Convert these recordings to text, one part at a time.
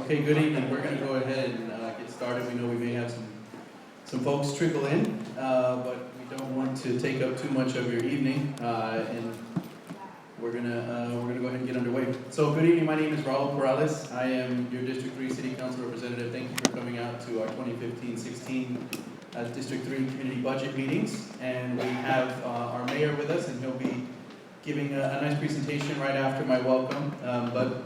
Okay, good evening. We're going to go ahead and get started. We know we may have some folks trickle in, but we don't want to take up too much of your evening, and we're gonna go ahead and get underway. So, good evening. My name is Liccardo Peralez. I am your District 3 City Council representative. Thank you for coming out to our 2015-16 District 3 community budget meetings. And we have our mayor with us, and he'll be giving a nice presentation right after my welcome. But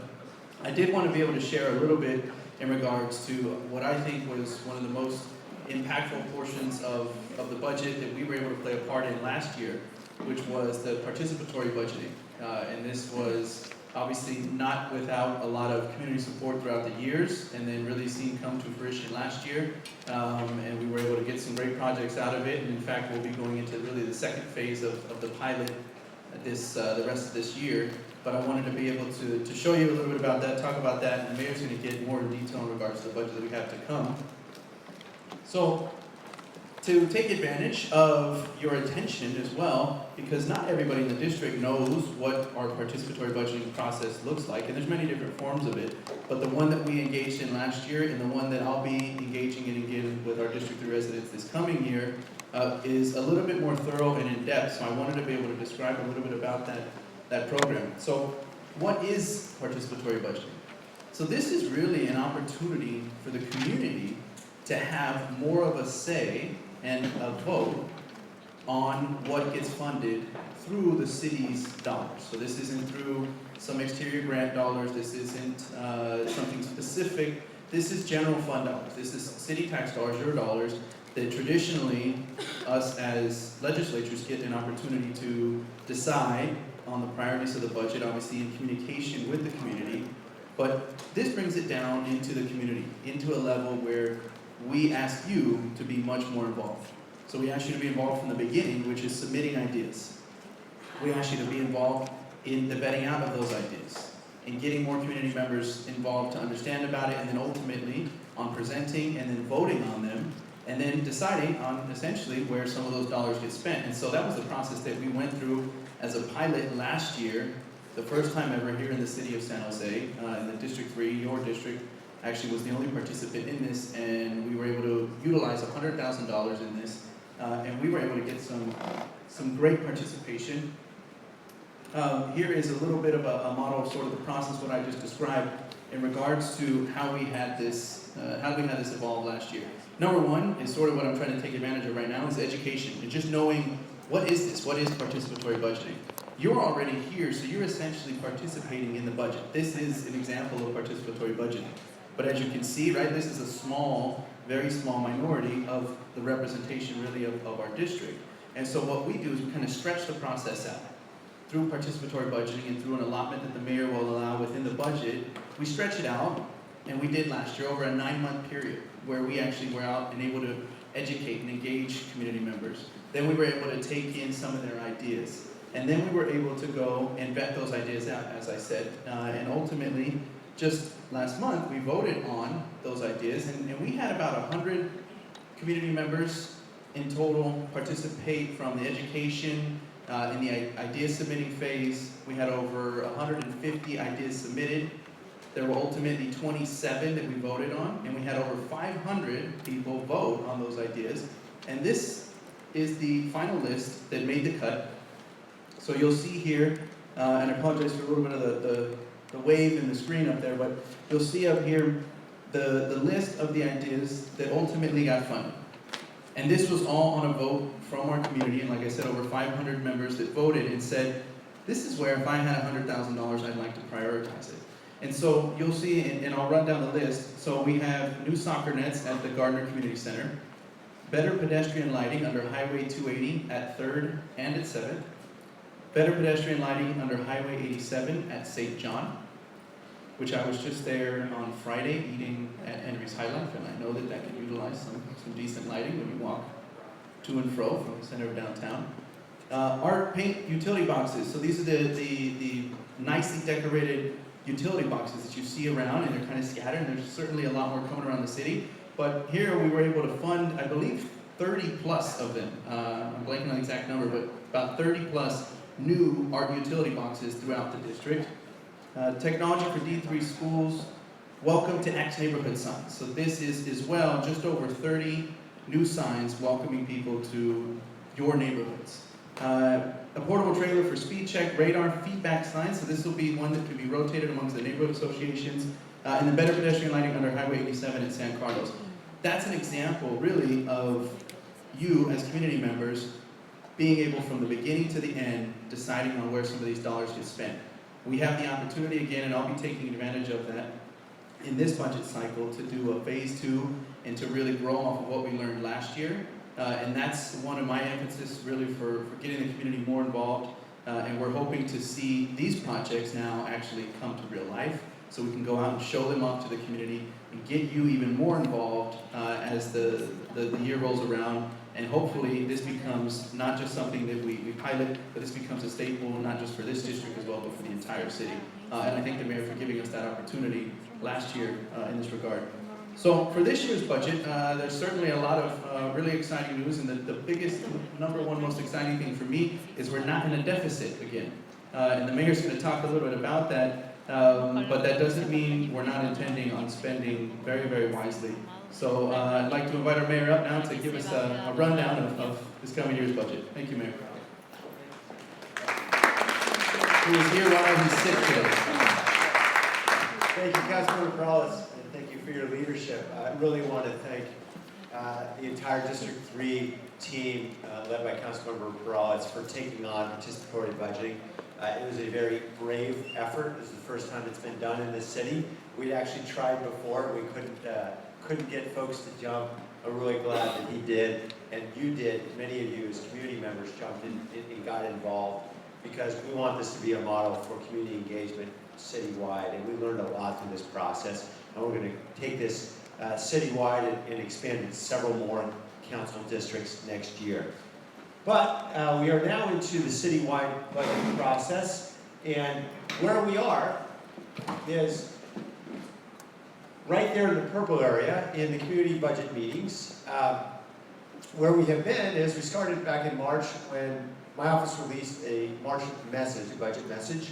I did want to be able to share a little bit in regards to what I think was one of the most impactful portions of the budget that we were able to play a part in last year, which was the participatory budgeting. And this was obviously not without a lot of community support throughout the years, and then really seen come to fruition last year. And we were able to get some great projects out of it. And in fact, we'll be going into really the second phase of the pilot the rest of this year. But I wanted to be able to show you a little bit about that, talk about that, and the mayor's going to get more in detail in regards to the budget that we have to come. So, to take advantage of your attention as well, because not everybody in the district knows what our participatory budgeting process looks like, and there's many different forms of it, but the one that we engaged in last year and the one that I'll be engaging in again with our District 3 residents this coming year is a little bit more thorough and in-depth, so I wanted to be able to describe a little bit about that program. So, what is participatory budgeting? So this is really an opportunity for the community to have more of a say and a vote on what gets funded through the city's dollars. So this isn't through some exterior grant dollars, this isn't something specific, this is general fund dollars. This is city tax dollars, your dollars, that traditionally us as legislatures get an opportunity to decide on the priorities of the budget, obviously in communication with the community. But this brings it down into the community, into a level where we ask you to be much more involved. So we ask you to be involved from the beginning, which is submitting ideas. We ask you to be involved in the vetting out of those ideas, and getting more community members involved to understand about it, and then ultimately on presenting and then voting on them, and then deciding on essentially where some of those dollars get spent. And so that was the process that we went through as a pilot last year, the first time ever here in the city of San Jose, in the District 3, your district, actually was the only participant in this, and we were able to utilize $100,000 in this, and we were able to get some great participation. Here is a little bit of a model of sort of the process, what I just described, in regards to how we had this evolve last year. Number one is sort of what I'm trying to take advantage of right now is education, and just knowing what is this, what is participatory budgeting. You're already here, so you're essentially participating in the budget. This is an example of participatory budgeting. But as you can see, right, this is a small, very small minority of the representation really of our district. And so what we do is we kind of stretch the process out. Through participatory budgeting and through an allotment that the mayor will allow within the budget, we stretch it out, and we did last year over a 9-month period where we actually were out and able to educate and engage community members. Then we were able to take in some of their ideas. And then we were able to go and vet those ideas out, as I said, and ultimately, just last month, we voted on those ideas, and we had about 100 community members in total participate from the education, in the idea submitting phase. We had over 150 ideas submitted. There were ultimately 27 that we voted on, and we had over 500 people vote on those ideas. And this is the final list that made the cut. So you'll see here, and I apologize for a little bit of the wave in the screen up there, but you'll see up here the list of the ideas that ultimately got funded. And this was all on a vote from our community, and like I said, over 500 members that voted and said, this is where if I had $100,000, I'd like to prioritize it. And so you'll see, and I'll run down the list. So we have new soccer nets at the Gardner Community Center, better pedestrian lighting under Highway 280 at 3rd and at 7th, better pedestrian lighting under Highway 87 at St. John, which I was just there on Friday eating at Henry's High Life, and I know that that can utilize some decent lighting when you walk to and fro from the center of downtown. Art paint utility boxes. So these are the nicely decorated utility boxes that you see around, and they're kind of scattered, and there's certainly a lot more coming around the city. But here we were able to fund, I believe, 30 plus of them. I'm blanking on the exact number, but about 30 plus new art utility boxes throughout the district. Technology for D3 schools, Welcome to X neighborhood signs. So this is as well just over 30 new signs welcoming people to your neighborhoods. A portable trailer for speed check, radar, feedback signs. So this will be one that can be rotated amongst the neighborhood associations, and the better pedestrian lighting under Highway 87 in San Carlos. That's an example, really, of you as community members being able, from the beginning to the end, deciding on where some of these dollars get spent. We have the opportunity again, and I'll be taking advantage of that in this budget cycle, to do a phase 2 and to really grow off of what we learned last year. And that's one of my emphasis really for getting the community more involved. And we're hoping to see these projects now actually come to real life, so we can go out and show them off to the community and get you even more involved as the year rolls around. And hopefully this becomes not just something that we pilot, but this becomes a staple, not just for this district as well, but for the entire city. And I thank the mayor for giving us that opportunity last year in this regard. So for this year's budget, there's certainly a lot of really exciting news, and the biggest, number one, most exciting thing for me is we're not in a deficit again. And the mayor's going to talk a little bit about that, but that doesn't mean we're not intending on spending very, very wisely. So I'd like to invite our mayor up now to give us a rundown of this coming year's budget. Thank you, Mayor. Who is here while he's sick today. Thank you, Councilmember Peralez, and thank you for your leadership. I really want to thank the entire District 3 team led by Councilmember Peralez for taking on participatory budgeting. It was a very brave effort. This is the first time it's been done in this city. We'd actually tried before. We couldn't get folks to jump. I'm really glad that he did, and you did. Many of you as community members jumped in and got involved, because we want this to be a model for community engagement citywide, and we learned a lot through this process, and we're going to take this citywide and expand it to several more council districts next year. But we are now into the citywide budget process, and where we are is right there in the purple area in the community budget meetings. Where we have been is we started back in March when my office released a March message, a budget message.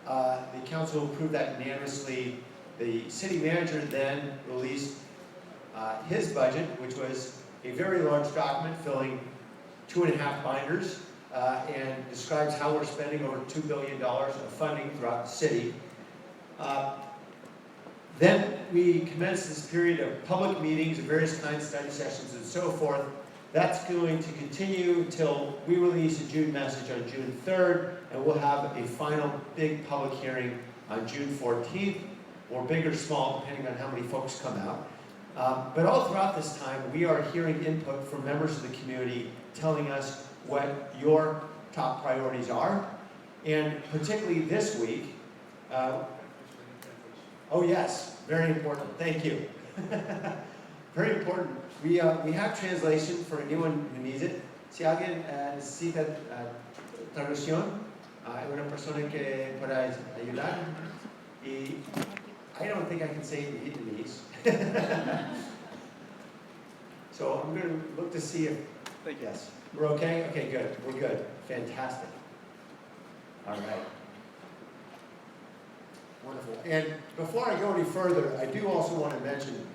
The council approved that unanimously. The city manager then released his budget, which was a very large document filling 2.5 binders, and describes how we're spending over $2 billion of funding throughout the city. Then we commenced this period of public meetings of various kinds, study sessions, and so forth. That's going to continue until we release a June message on June 3rd, and we'll have a final big public hearing on June 14th, or big or small, depending on how many folks come out. But all throughout this time, we are hearing input from members of the community telling us what your top priorities are. And particularly this week, oh yes, very important, thank you. Very important. We have translation for anyone who needs it. Si alguien necesita traducción, hay una persona que pueda ayudar. Y I don't think I can say Vietnamese. So I'm going to look to see if, yes, we're okay? Okay, good, we're good, fantastic. All right. Wonderful. And before I go any further, I do also want to mention,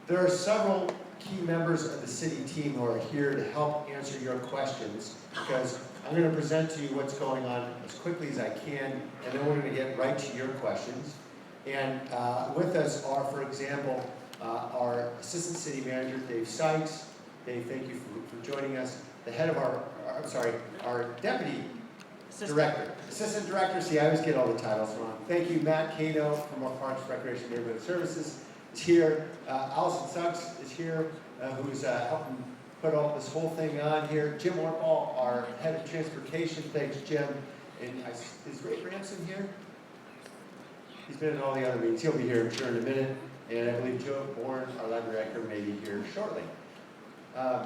there are several key members of the city team who are here to help answer your questions, because I'm going to present to you what's going on as quickly as I can, and then we're going to get right to your questions. And with us are, for example, our Assistant City Manager, Dave Sykes. Dave, thank you for joining us. The head of our Deputy Director. Assistant Director, see, I always get all the titles wrong. Thank you, Matt Cano from our Parks, Recreation, Neighborhood Services is here. Allison Suggs is here, who's helping put all this whole thing on here. Jim Orpall, our Head of Transportation. Thanks, Jim. And is Ray Branson here? He's been in all the other meetings. He'll be here, I'm sure, in a minute. And I believe Joe Bourne, our Lab Director, may be here shortly. I'm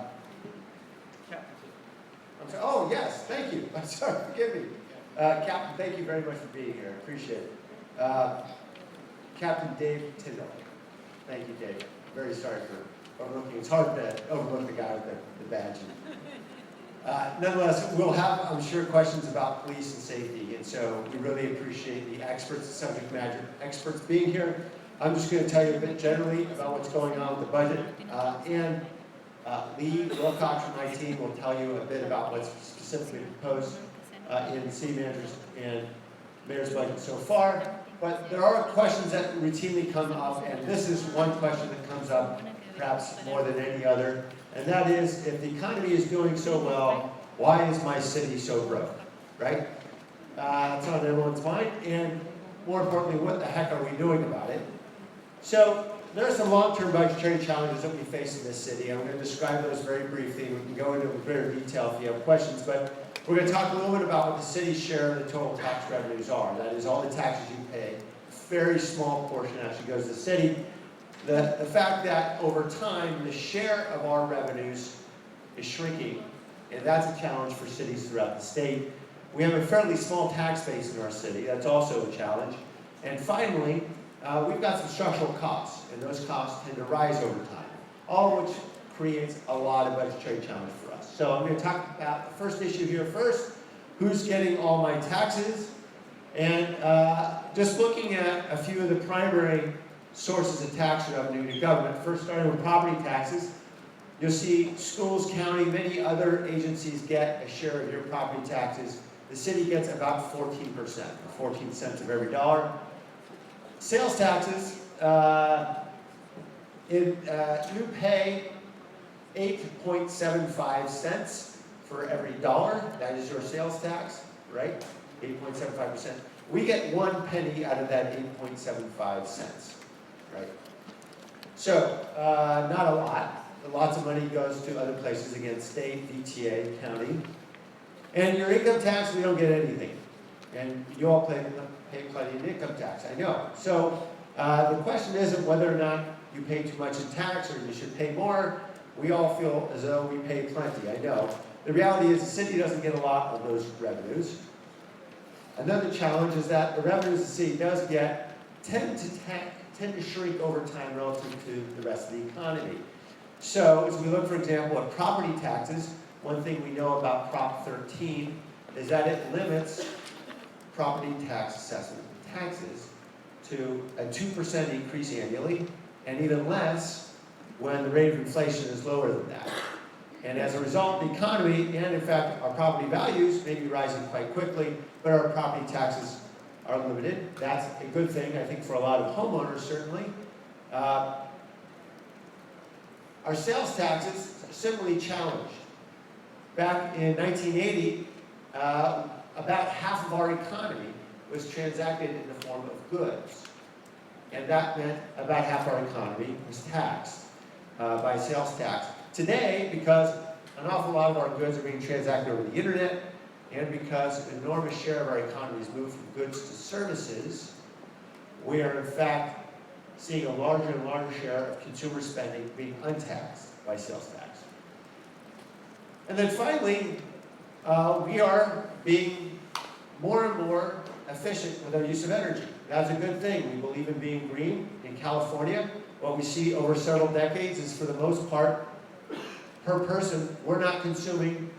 sorry. Oh, yes, thank you. I'm sorry, forgive me. Captain, thank you very much for being here. I appreciate it. Captain Dave Tyndall. Thank you, Dave. Very sorry for overlooking. It's hard to overlook the guy with the badge. Nonetheless, we'll have, I'm sure, questions about police and safety, and so we really appreciate the experts, subject matter experts being here. I'm just going to tell you a bit generally about what's going on with the budget, and Lee Wilcox from my team will tell you a bit about what's specifically proposed in city managers and mayor's budget so far. But there are questions that routinely come up, and this is one question that comes up perhaps more than any other, and that is, if the economy is doing so well, why is my city so broke, right? It's on everyone's mind, and more importantly, what the heck are we doing about it? So there are some long-term budgetary challenges that we face in this city. I'm going to describe those very briefly. We can go into greater detail if you have questions, but we're going to talk a little bit about what the city's share of the total tax revenues are. That is all the taxes you pay. A very small portion actually goes to the city. The fact that over time, the share of our revenues is shrinking, and that's a challenge for cities throughout the state. We have a fairly small tax base in our city. That's also a challenge. And finally, we've got some structural costs, and those costs tend to rise over time, all of which creates a lot of budgetary challenge for us. So I'm going to talk about the first issue here first, who's getting all my taxes, and just looking at a few of the primary sources of tax revenue to government. First, starting with property taxes, you'll see schools, county, many other agencies get a share of your property taxes. The city gets about 14%, or 14 cents of every dollar. Sales taxes, you pay 8.75 cents for every dollar. That is your sales tax, right? 8.75%. We get 1 penny out of that 8.75 cents, right? So, not a lot. Lots of money goes to other places, again, state, VTA, county. And your income tax, we don't get anything. And you all pay plenty of income tax, I know. So the question isn't whether or not you pay too much in tax or you should pay more. We all feel as though we pay plenty, I know. The reality is the city doesn't get a lot of those revenues. Another challenge is that the revenues the city does get tend to shrink over time relative to the rest of the economy. So as we look, for example, at property taxes, one thing we know about Prop 13 is that it limits property tax assessment taxes to a 2% increase annually, and even less when the rate of inflation is lower than that. And as a result, the economy, and in fact our property values, may be rising quite quickly, but our property taxes are limited. That's a good thing, I think, for a lot of homeowners, certainly. Our sales taxes are similarly challenged. Back in 1980, about half of our economy was transacted in the form of goods. And that meant about half our economy was taxed by sales tax. Today, because an awful lot of our goods are being transacted over the internet, and because an enormous share of our economy has moved from goods to services, we are in fact seeing a larger and larger share of consumer spending being untaxed by sales tax. And then finally, we are being more and more efficient with our use of energy. That's a good thing. We believe in being green. In California, what we see over several decades is, for the most part, per person, we're not consuming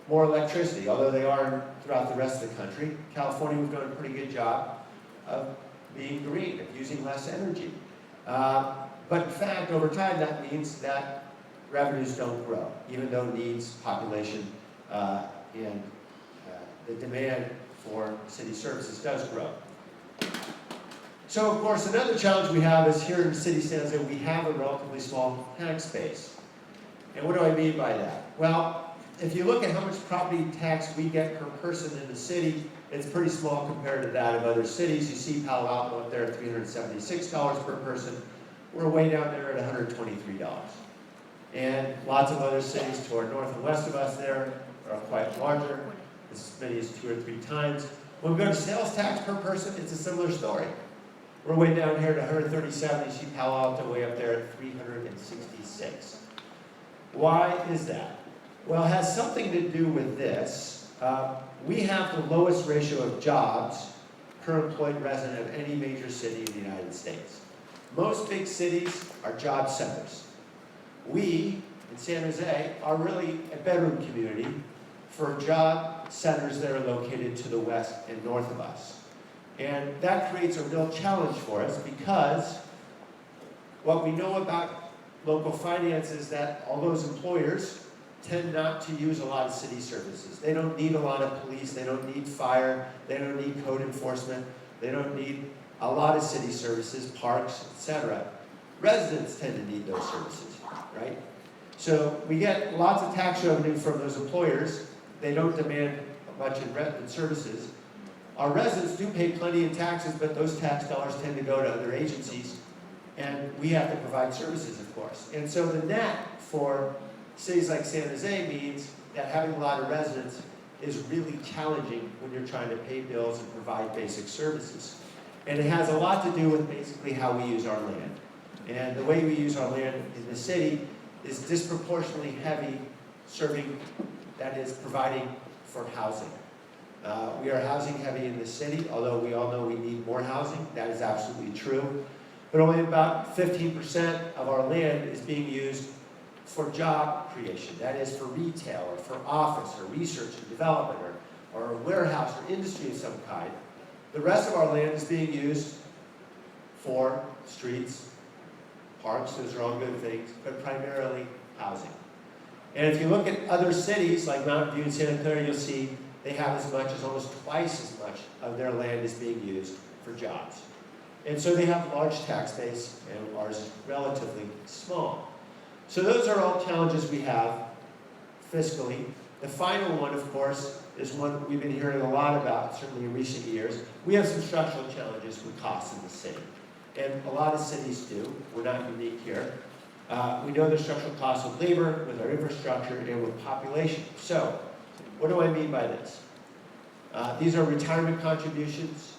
more electricity, although they are throughout the rest of the country. California, we've done a pretty good job of being green, of using less energy. But in fact, over time, that means that revenues don't grow, even though needs, population, and the demand for city services does grow. So, of course, another challenge we have is here in City San Jose, we have a relatively small tax base. And what do I mean by that? Well, if you look at how much property tax we get per person in the city, it's pretty small compared to that of other cities. You see Palo Alto up there at $376 per person. We're way down there at $123. And lots of other cities to our north and west of us there are quite larger, as many as 2 or 3 times. When we go to sales tax per person, it's a similar story. We're way down here at 137. You see Palo Alto way up there at 366. Why is that? Well, it has something to do with this. We have the lowest ratio of jobs per employed resident of any major city in the United States. Most big cities are job centers. We in San Jose are really a bedroom community for job centers that are located to the west and north of us. And that creates a real challenge for us because what we know about local finance is that all those employers tend not to use a lot of city services. They don't need a lot of police, they don't need fire, they don't need code enforcement, they don't need a lot of city services, parks, etc. Residents tend to need those services, right? So we get lots of tax revenue from those employers. They don't demand much in rent and services. Our residents do pay plenty in taxes, but those tax dollars tend to go to other agencies, and we have to provide services, of course. And so the net for cities like San Jose means that having a lot of residents is really challenging when you're trying to pay bills and provide basic services. And it has a lot to do with basically how we use our land. And the way we use our land in the city is disproportionately heavy serving, that is, providing for housing. We are housing heavy in the city, although we all know we need more housing. That is absolutely true. But only about 15% of our land is being used for job creation. That is, for retail, or for office, or research and development, or a warehouse, or industry of some kind. The rest of our land is being used for streets, parks, those are all good things, but primarily housing. And if you look at other cities, like Mountain View and Santa Clara, you'll see they have as much as almost twice as much of their land is being used for jobs. And so they have large tax base, and ours is relatively small. So those are all challenges we have fiscally. The final one, of course, is one we've been hearing a lot about, certainly in recent years. We have some structural challenges with costs in the city. And a lot of cities do. We're not unique here. We know the structural costs of labor, with our infrastructure, and with population. So, what do I mean by this? These are retirement contributions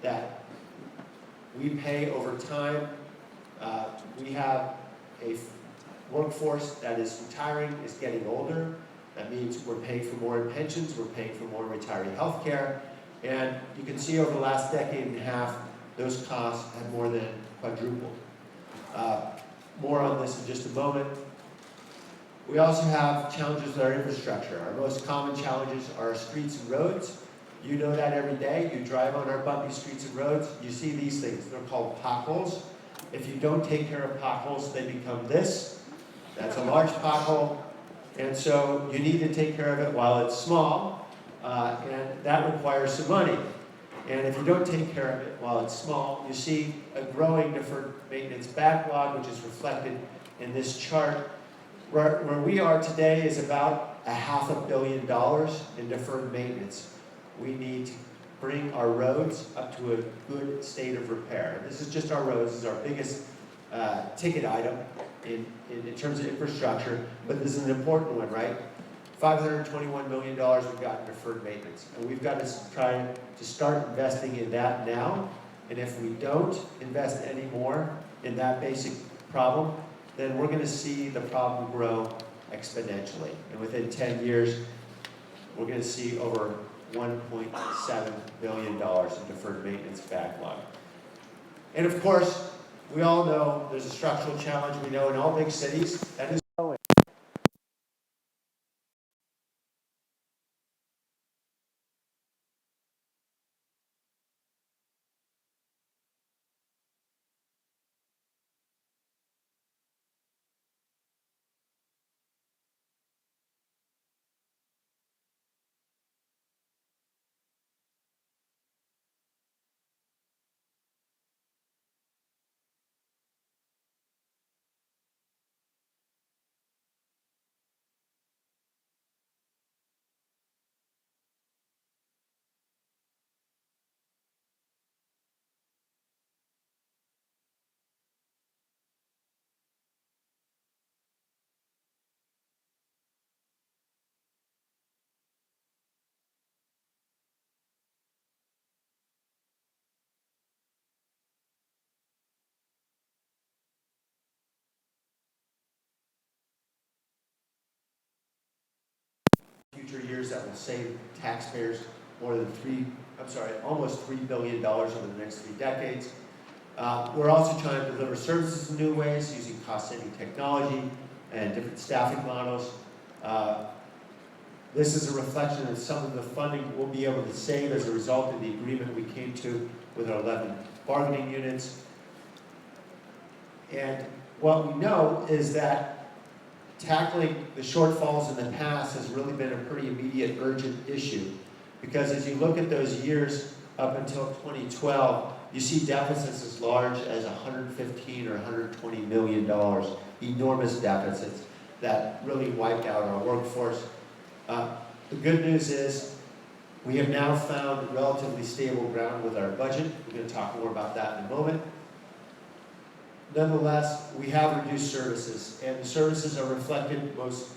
that we pay over time. We have a workforce that is retiring, is getting older. That means we're paying for more in pensions, we're paying for more retiree health care. And you can see over the last decade and a half, those costs have more than quadrupled. More on this in just a moment. We also have challenges with our infrastructure. Our most common challenges are our streets and roads. You know that every day. You drive on our bumpy streets and roads, you see these things. They're called potholes. If you don't take care of potholes, they become this. That's a large pothole. And so you need to take care of it while it's small, and that requires some money. And if you don't take care of it while it's small, you see a growing deferred maintenance backlog, which is reflected in this chart. Where we are today is about $500 million in deferred maintenance. We need to bring our roads up to a good state of repair. This is just our roads. This is our biggest ticket item in terms of infrastructure, but this is an important one, right? $521 million we've got in deferred maintenance. And we've got to try to start investing in that now. And if we don't invest any more in that basic problem, then we're going to see the problem grow exponentially. And within 10 years, we're going to see over $1.7 billion in deferred maintenance backlog. And of course, we all know there's a structural challenge. We know in all big cities that is growing. Future years that will save taxpayers more than almost $3 billion over the next 3 decades. We're also trying to deliver services in new ways using cost-saving technology. and different staffing models. This is a reflection of some of the funding we'll be able to save as a result of the agreement we came to with our 11 bargaining units. And what we know is that tackling the shortfalls in the past has really been a pretty immediate, urgent issue. Because as you look at those years up until 2012, you see deficits as large as $115 or $120 million, enormous deficits that really wiped out our workforce. The good news is we have now found relatively stable ground with our budget. We're going to talk more about that in a moment. Nonetheless, we have reduced services, and the services are reflected most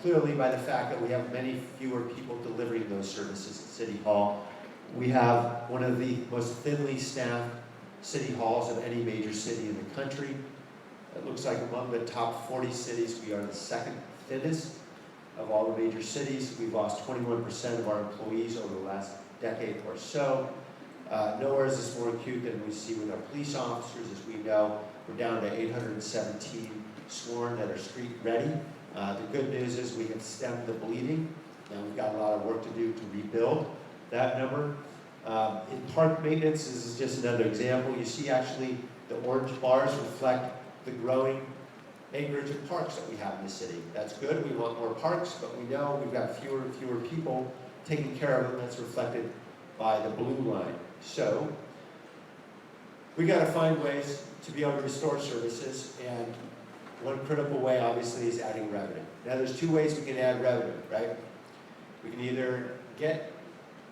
clearly by the fact that we have many fewer people delivering those services at City Hall. We have one of the most thinly staffed city halls of any major city in the country. It looks like among the top 40 cities, we are the second thinnest of all the major cities. We've lost 21% of our employees over the last decade or so. Nowhere is this more acute than we see with our police officers. As we know, we're down to 817 sworn that are street ready. The good news is we have stemmed the bleeding, and we've got a lot of work to do to rebuild that number. In park maintenance, this is just another example. You see actually the orange bars reflect the growing acreage of parks that we have in the city. That's good, we want more parks, but we know we've got fewer and fewer people taking care of them. That's reflected by the blue line. So, we got to find ways to be able to restore services, and one critical way, obviously, is adding revenue. Now, there's two ways we can add revenue, right? We can either get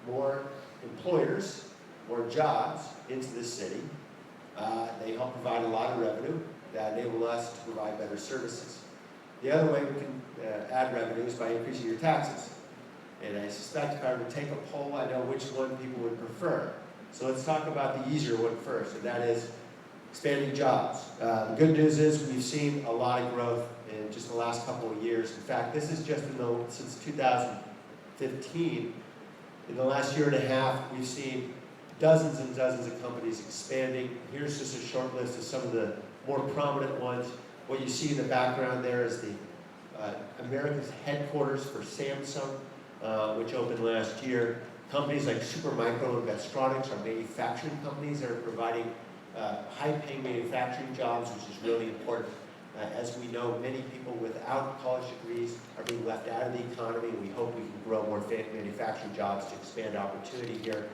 more employers, more jobs into the city. They help provide a lot of revenue that enable us to provide better services. The other way we can add revenue is by increasing your taxes. And I suspect if I were to take a poll, I know which one people would prefer. So let's talk about the easier one first, and that is expanding jobs. The good news is we've seen a lot of growth in just the last couple of years. In fact, this is just since 2015. In the last year and a half, we've seen dozens and dozens of companies expanding. Here's just a short list of some of the more prominent ones. What you see in the background there is the America's headquarters for Samsung, which opened last year. Companies like Supermicro and Vestronics are manufacturing companies that are providing high-paying manufacturing jobs, which is really important. As we know, many people without college degrees are being left out of the economy, and we hope we can grow more manufacturing jobs to expand opportunity here.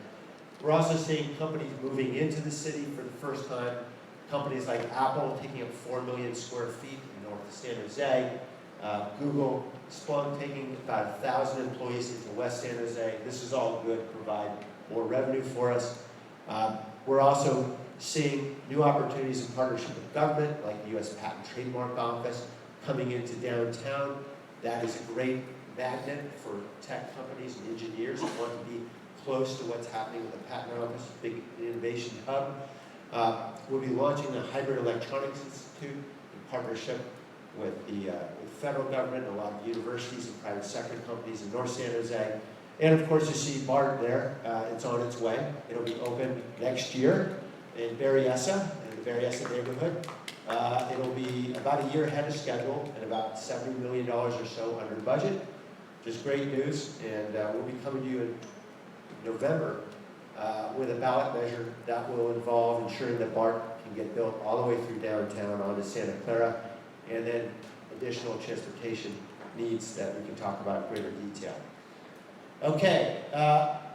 We're also seeing companies moving into the city for the first time. Companies like Apple taking up 4 million square feet in north of San Jose. Google, Splunk taking about 1,000 employees into West San Jose. This is all good to provide more revenue for us. We're also seeing new opportunities in partnership with government, like the U.S. Patent and Trademark Office, coming into downtown. That is a great magnet for tech companies and engineers who want to be close to what's happening with the Patent Office, big innovation hub. We'll be launching the Hybrid Electronics Institute in partnership with the federal government, and a lot of universities and private sector companies in North San Jose. And of course, you see BART there. It's on its way. It'll be open next year in Berryessa, in the Berryessa neighborhood. It'll be about a year ahead of schedule and about $70 million or so under budget, which is great news. And we'll be coming to you in November with a ballot measure that will involve ensuring that BART can get built all the way through downtown onto Santa Clara, and then additional transportation needs that we can talk about in greater detail. Okay,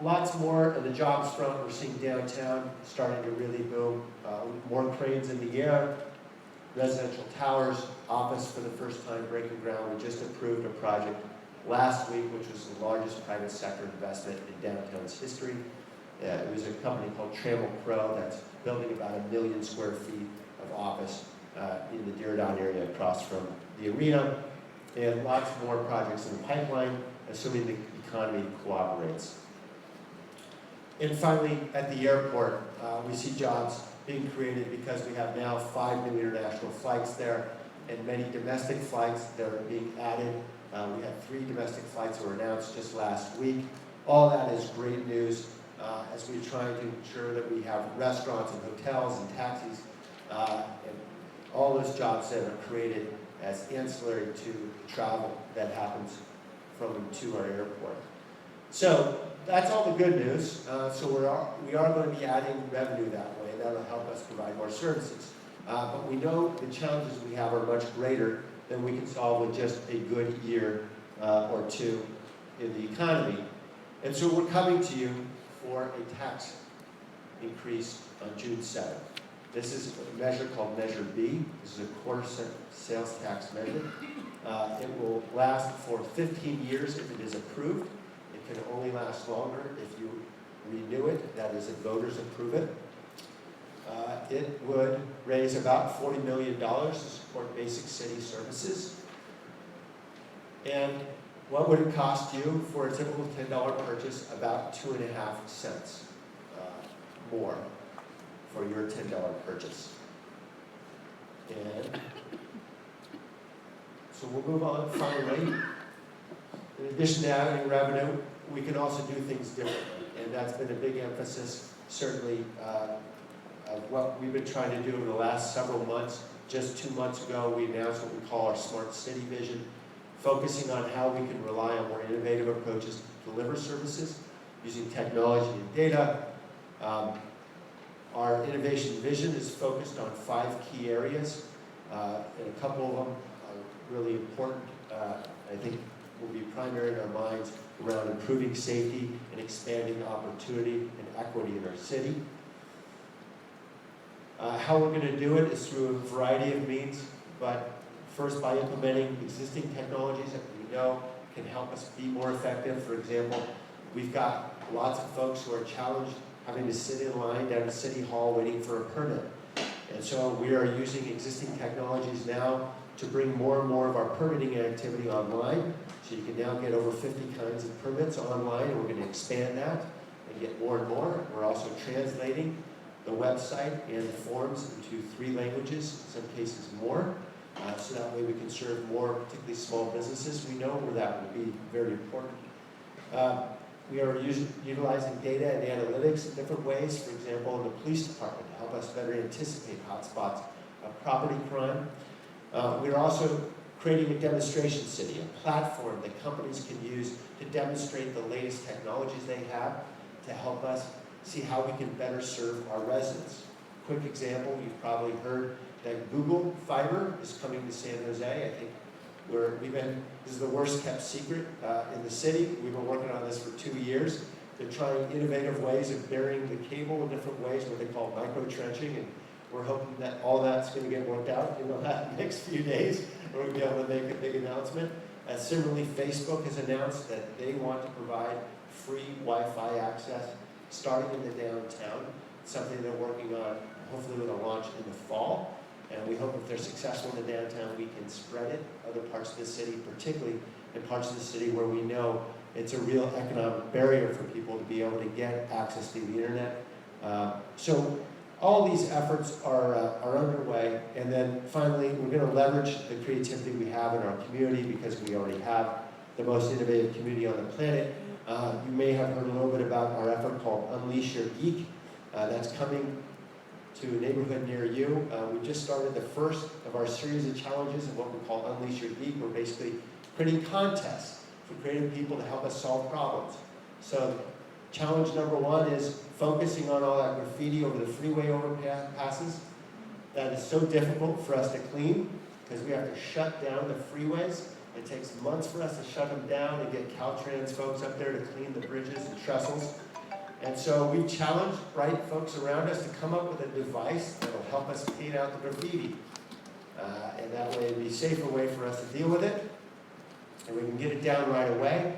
lots more of the jobs front. We're seeing downtown starting to really boom. More cranes in the air, residential towers, office for the first time breaking ground. We just approved a project last week, which was the largest private sector investment in downtown's history. It was a company called Trammell Crow that's building about 1 million square feet of office in the Diridon area across from the arena, and lots more projects in the pipeline, assuming the economy cooperates. And finally, at the airport, we see jobs being created because we have now 5 new international flights there, and many domestic flights that are being added. We had 3 domestic flights that were announced just last week. All that is great news as we're trying to ensure that we have restaurants and hotels and taxis and all those jobs that are created as ancillary to travel that happens from and to our airport. So that's all the good news. So we are going to be adding revenue that way. That'll help us provide more services. But we know the challenges we have are much greater than we can solve with just a good year or two in the economy. And so we're coming to you for a tax increase on June 7th. This is a measure called Measure B. This is a quarter-cent sales tax measure. It will last for 15 years if it is approved. It can only last longer if you renew it, that is, if voters approve it. It would raise about $40 million to support basic city services. And what would it cost you for a typical $10 purchase? About 2.5 cents more for your $10 purchase. And so we'll move on finally. In addition to adding revenue, we can also do things differently. And that's been a big emphasis, certainly, of what we've been trying to do over the last several months. Just 2 months ago, we announced what we call our Smart City Vision, focusing on how we can rely on more innovative approaches to deliver services using technology and data. Our innovation vision is focused on 5 key areas, and a couple of them are really important. I think will be primary in our minds around improving safety and expanding opportunity and equity in our city. How we're going to do it is through a variety of means, but first by implementing existing technologies that we know can help us be more effective. For example, we've got lots of folks who are challenged having to sit in line down at City Hall waiting for a permit. And so we are using existing technologies now to bring more and more of our permitting activity online. So you can now get over 50 kinds of permits online, and we're going to expand that and get more and more. We're also translating the website and the forms into 3 languages, in some cases more, so that way we can serve more, particularly small businesses. We know where that will be very important. We are utilizing data and analytics in different ways, for example, in the police department to help us better anticipate hotspots of property crime. We are also creating a demonstration city, a platform that companies can use to demonstrate the latest technologies they have to help us see how we can better serve our residents. Quick example, you've probably heard that Google Fiber is coming to San Jose. I think this is the worst kept secret in the city. We've been working on this for 2 years. They're trying innovative ways of burying the cable in different ways, what they call micro-trenching, and we're hoping that all that's going to get worked out in the next few days. We're going to be able to make a big announcement. Similarly, Facebook has announced that they want to provide free Wi-Fi access starting in the downtown, something they're working on, hopefully with a launch in the fall. And we hope if they're successful in the downtown, we can spread it other parts of the city, particularly in parts of the city where we know it's a real economic barrier for people to be able to get access to the internet. So all these efforts are underway. And then finally, we're going to leverage the creativity we have in our community because we already have the most innovative community on the planet. You may have heard a little bit about our effort called Unleash Your Geek. That's coming to a neighborhood near you. We just started the first of our series of challenges of what we call Unleash Your Geek. We're basically creating contests for creative people to help us solve problems. So challenge number 1 is focusing on all that graffiti over the freeway overpasses. That is so difficult for us to clean because we have to shut down the freeways. It takes months for us to shut them down and get Caltrans folks up there to clean the bridges and trestles. And so we've challenged bright folks around us to come up with a device that will help us clean out the graffiti. And that way it'll be a safer way for us to deal with it. And we can get it down right away.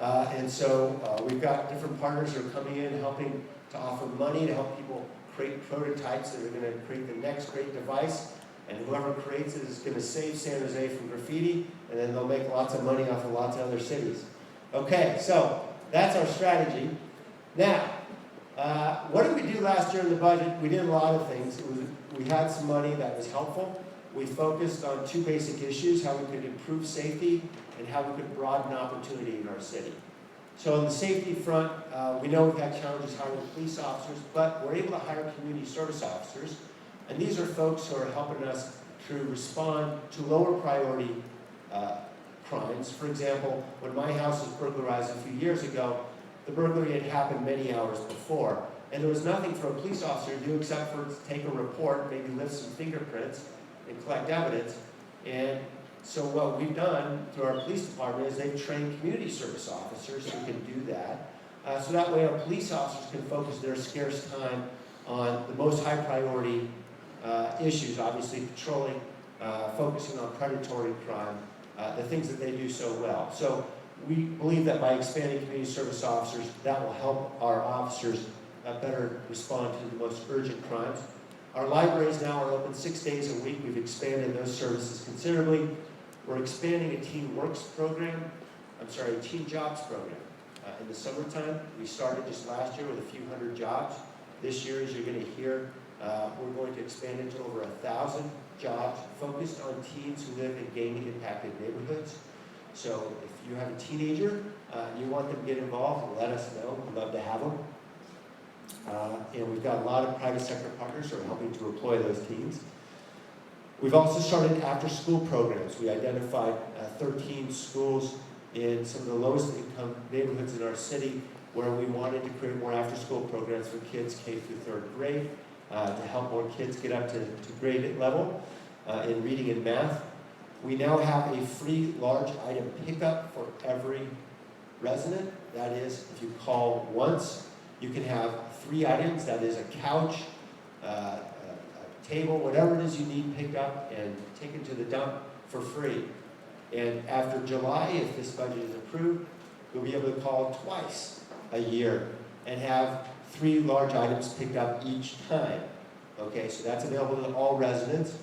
And so we've got different partners who are coming in helping to offer money to help people create prototypes that are going to create the next great device. And whoever creates it is going to save San Jose from graffiti, and then they'll make lots of money off of lots of other cities. Okay, so that's our strategy. Now, what did we do last year in the budget? We did a lot of things. We had some money that was helpful. We focused on 2 basic issues, how we could improve safety and how we could broaden opportunity in our city. So on the safety front, we know we've had challenges hiring police officers, but we're able to hire community service officers. And these are folks who are helping us to respond to lower priority crimes. For example, when my house was burglarized a few years ago, the burglary had happened many hours before, and there was nothing for a police officer to do except for to take a report, maybe lift some fingerprints, and collect evidence. And so what we've done through our police department is they've trained community service officers who can do that. So that way our police officers can focus their scarce time on the most high priority issues, obviously patrolling, focusing on predatory crime, the things that they do so well. So we believe that by expanding community service officers, that will help our officers better respond to the most urgent crimes. Our libraries now are open 6 days a week. We've expanded those services considerably. We're expanding a teen jobs program. In the summertime, we started just last year with a few hundred jobs. This year, as you're going to hear, we're going to expand it to over 1,000 jobs focused on teens who live in gang-impacted neighborhoods. So if you have a teenager, you want them to get involved, let us know. We'd love to have them. And we've got a lot of private sector partners who are helping to employ those teens. We've also started after-school programs. We identified 13 schools in some of the lowest income neighborhoods in our city where we wanted to create more after-school programs for kids K through 3rd grade to help more kids get up to grade level in reading and math. We now have a free large item pickup for every resident. That is, if you call once, you can have 3 items. That is a couch, a table, whatever it is you need picked up and taken to the dump for free. And after July, if this budget is approved, you'll be able to call twice a year and have 3 large items picked up each time. Okay, so that's available to all residents,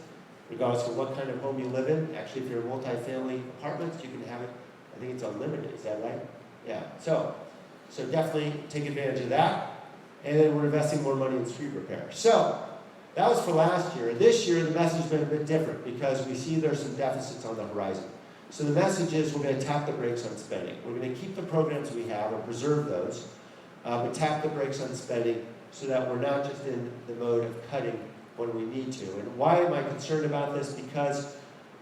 regardless of what kind of home you live in. Actually, if you're in multi-family apartments, you can have it, I think it's unlimited, is that right? Yeah, so definitely take advantage of that. And then we're investing more money in street repair. So that was for last year. This year, the message has been a bit different because we see there's some deficits on the horizon. So the message is we're going to tap the brakes on spending. We're going to keep the programs we have and preserve those, but tap the brakes on spending so that we're not just in the mode of cutting when we need to. And why am I concerned about this? Because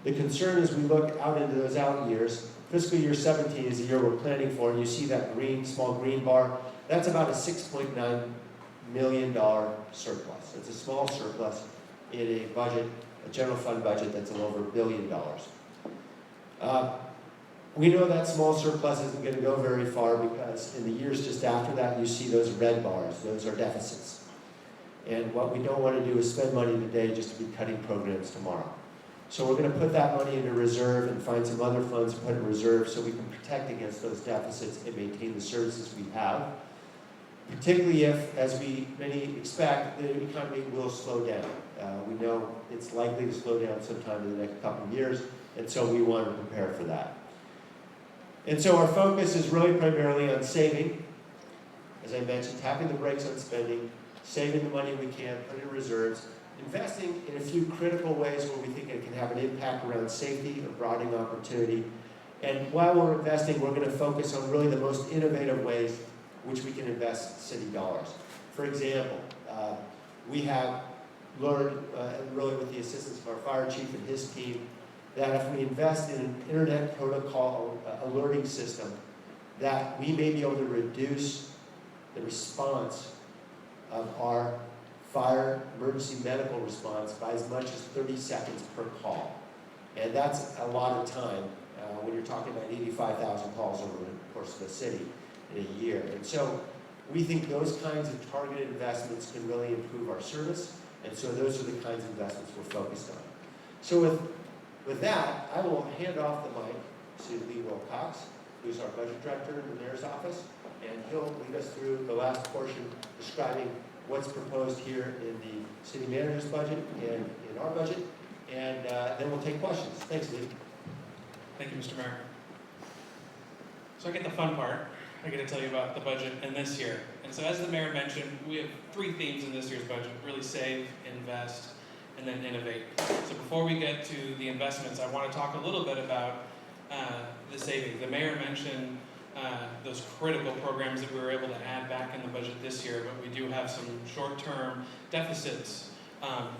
the concern is we look out into those out years. Fiscal year 17 is the year we're planning for, and you see that small green bar. That's about a $6.9 million surplus. It's a small surplus in a budget, a general fund budget that's a little over $1 billion. We know that small surplus isn't going to go very far because in the years just after that, you see those red bars. Those are deficits. And what we don't want to do is spend money today just to be cutting programs tomorrow. So we're going to put that money into reserve and find some other funds to put in reserve so we can protect against those deficits and maintain the services we have. Particularly if, as many expect, the economy will slow down. We know it's likely to slow down sometime in the next couple of years, and so we want to prepare for that. And so our focus is really primarily on saving, as I mentioned, tapping the brakes on spending, saving the money we can, putting in reserves, investing in a few critical ways where we think it can have an impact around safety or broadening opportunity. And while we're investing, we're going to focus on really the most innovative ways which we can invest city dollars. For example, we have learned, really with the assistance of our fire chief and his team, that if we invest in an internet protocol alerting system, that we may be able to reduce the response of our fire emergency medical response by as much as 30 seconds per call. And that's a lot of time when you're talking about 85,000 calls over the course of a city in a year. And so we think those kinds of targeted investments can really improve our service, and so those are the kinds of investments we're focused on. So with that, I will hand off the mic to Lee Wilcox, who's our budget director in the mayor's office, and he'll lead us through the last portion describing what's proposed here in the city manager's budget and in our budget, and then we'll take questions. Thanks, Lee. Thank you, Mr. Mayor. So I get the fun part. I get to tell you about the budget and this year. And so as the mayor mentioned, we have 3 themes in this year's budget: really save, invest, and then innovate. So before we get to the investments, I want to talk a little bit about the savings. The mayor mentioned those critical programs that we were able to add back in the budget this year, but we do have some short-term deficits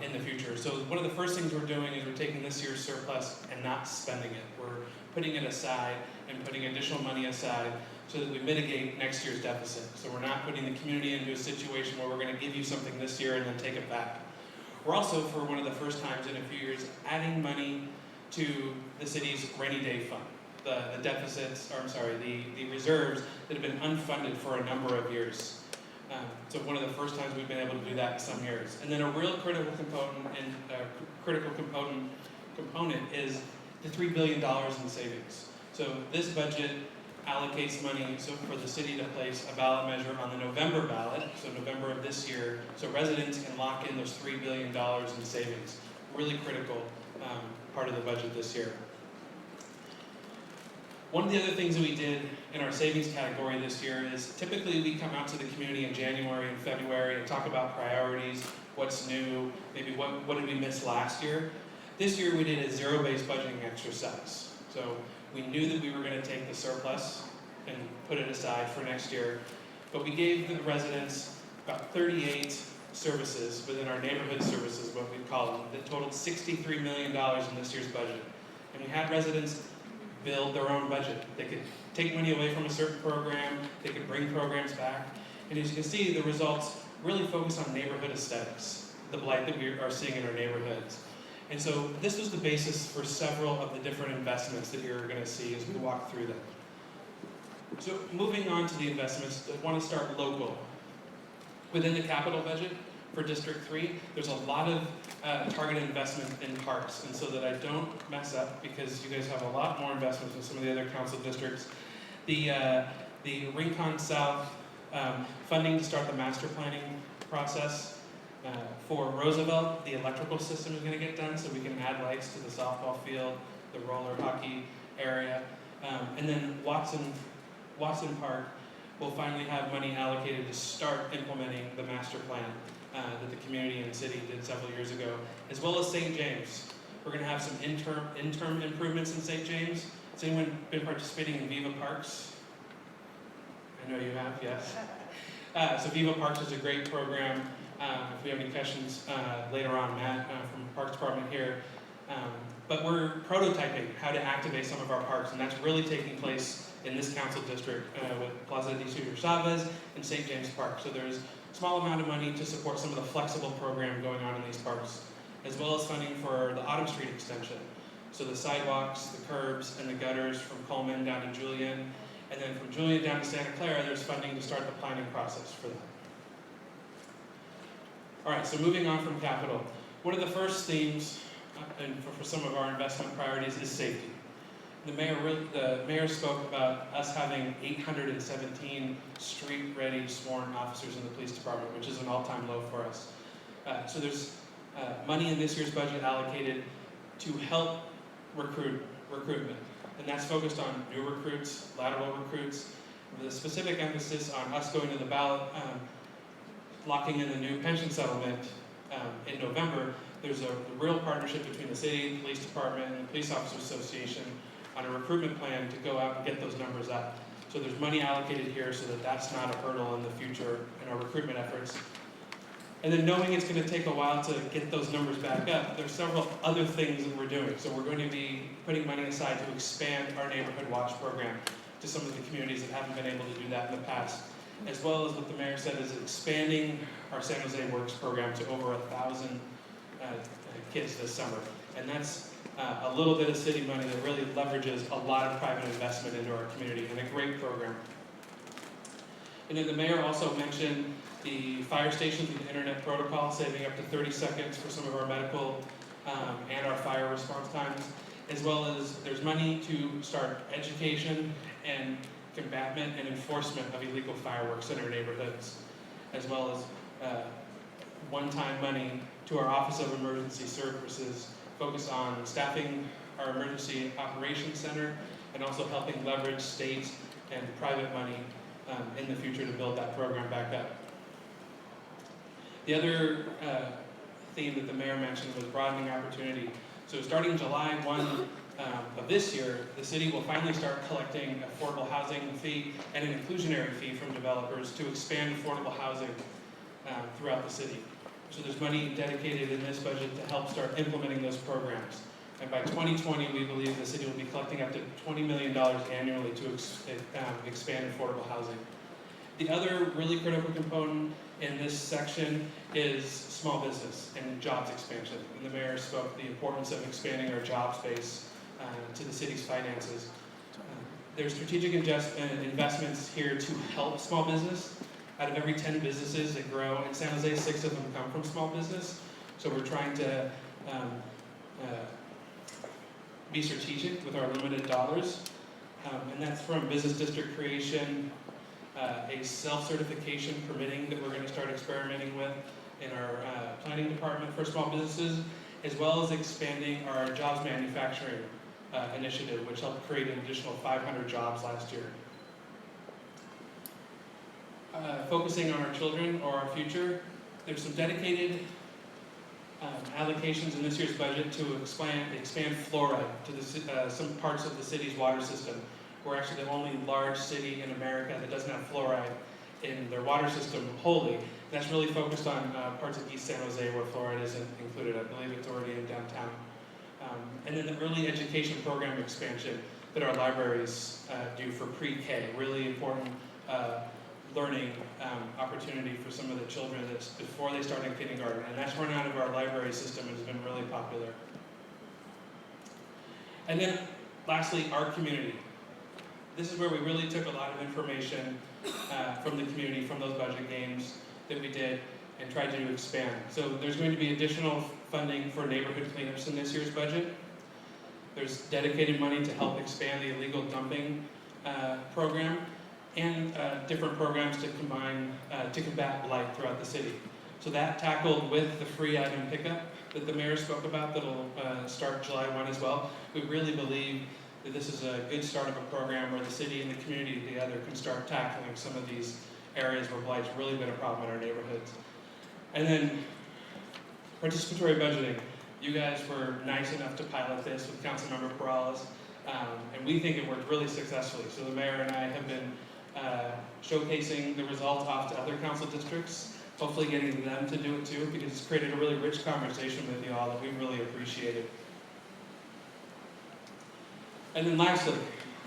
in the future. So one of the first things we're doing is we're taking this year's surplus and not spending it. We're putting it aside and putting additional money aside so that we mitigate next year's deficit. So we're not putting the community into a situation where we're going to give you something this year and then take it back. We're also, for one of the first times in a few years, adding money to the city's rainy day fund. The deficits, or I'm sorry, the reserves that have been unfunded for a number of years. So one of the first times we've been able to do that in some years. And then a real critical component is the $3 billion in savings. So this budget allocates money for the city to place a ballot measure on the November ballot, so November of this year, so residents can lock in those $3 billion in savings. Really critical part of the budget this year. One of the other things that we did in our savings category this year is typically we come out to the community in January and February and talk about priorities, what's new, maybe what did we miss last year. This year we did a zero-based budgeting exercise. So we knew that we were going to take the surplus and put it aside for next year, but we gave the residents about 38 services within our neighborhood services, what we call them, that totaled $63 million in this year's budget. And we had residents build their own budget. They could take money away from a certain program, they could bring programs back, and as you can see, the results really focus on neighborhood aesthetics, the blight that we are seeing in our neighborhoods. And so this was the basis for several of the different investments that you're going to see as we walk through them. So moving on to the investments, I want to start local. Within the capital budget for District 3, there's a lot of targeted investment in parks, and so that I don't mess up, because you guys have a lot more investments than some of the other council districts. The Rincon South funding to start the master planning process. For Roosevelt, the electrical system is going to get done, so we can add lights to the softball field, the roller hockey area, and then Watson Park will finally have money allocated to start implementing the master plan that the community and city did several years ago, as well as St. James. We're going to have some interim improvements in St. James. Has anyone been participating in Viva Parks? I know you have, yes. So Viva Parks is a great program. If we have any questions later on, Matt from the Parks Department here. But we're prototyping how to activate some of our parks, and that's really taking place in this council district with Plaza de Cesar Chavez and St. James Park. So there's a small amount of money to support some of the flexible program going on in these parks, as well as funding for the Autumn Street extension. So the sidewalks, the curbs, and the gutters from Coleman down to Julian, and then from Julian down to Santa Clara, there's funding to start the planning process for that. All right, so moving on from capital. One of the first themes and for some of our investment priorities is safety. The mayor spoke about us having 817 street-ready sworn officers in the police department, which is an all-time low for us. So there's money in this year's budget allocated to help recruitment, and that's focused on new recruits, lateral recruits, with a specific emphasis on us going to the ballot, locking in the new pension settlement in November. There's a real partnership between the city, the police department, and the Police Officers Association on a recruitment plan to go out and get those numbers up. So there's money allocated here so that that's not a hurdle in the future in our recruitment efforts. And then knowing it's going to take a while to get those numbers back up, there's several other things that we're doing. So we're going to be putting money aside to expand our Neighborhood Watch program to some of the communities that haven't been able to do that in the past, as well as what the mayor said is expanding our San Jose Works program to over 1,000 kids this summer. And that's a little bit of city money that really leverages a lot of private investment into our community, and a great program. And then the mayor also mentioned the fire stations with the internet protocol, saving up to 30 seconds for some of our medical and our fire response times, as well as there's money to start education and combatment and enforcement of illegal fireworks in our neighborhoods, as well as one-time money to our Office of Emergency Services, focused on staffing our Emergency Operations Center and also helping leverage state and private money in the future to build that program back up. The other theme that the mayor mentioned was broadening opportunity. So starting July 1 of this year, the city will finally start collecting affordable housing fee and an inclusionary fee from developers to expand affordable housing throughout the city. So there's money dedicated in this budget to help start implementing those programs. And by 2020, we believe the city will be collecting up to $20 million annually to expand affordable housing. The other really critical component in this section is small business and jobs expansion. And the mayor spoke the importance of expanding our job space to the city's finances. There's strategic investments here to help small business. Out of every 10 businesses that grow in San Jose, 6 of them come from small business. So we're trying to be strategic with our limited dollars. And that's from business district creation, a self-certification permitting that we're going to start experimenting with in our planning department for small businesses, as well as expanding our jobs manufacturing initiative, which helped create an additional 500 jobs last year. Focusing on our children or our future, there's some dedicated allocations in this year's budget to expand fluoride to some parts of the city's water system. We're actually the only large city in America that doesn't have fluoride in their water system wholly. And that's really focused on parts of East San Jose where fluoride isn't included. I believe it's already in downtown. And then the early education program expansion that our libraries do for pre-K, really important learning opportunity for some of the children that's before they start in kindergarten. And that's run out of our library system and has been really popular. And then lastly, our community. This is where we really took a lot of information from the community, from those budget games that we did, and tried to expand. So there's going to be additional funding for neighborhood cleanups in this year's budget. There's dedicated money to help expand the illegal dumping program, and different programs to combat blight throughout the city. So that tackled with the free item pickup that the mayor spoke about that'll start July 1 as well. We really believe that this is a good start of a program where the city and the community together can start tackling some of these areas where blight's really been a problem in our neighborhoods. And then participatory budgeting. You guys were nice enough to pilot this with Councilmember Peralez, and we think it worked really successfully. So the mayor and I have been showcasing the results off to other council districts, hopefully getting them to do it too, because it's created a really rich conversation with you all that we really appreciated. And then lastly,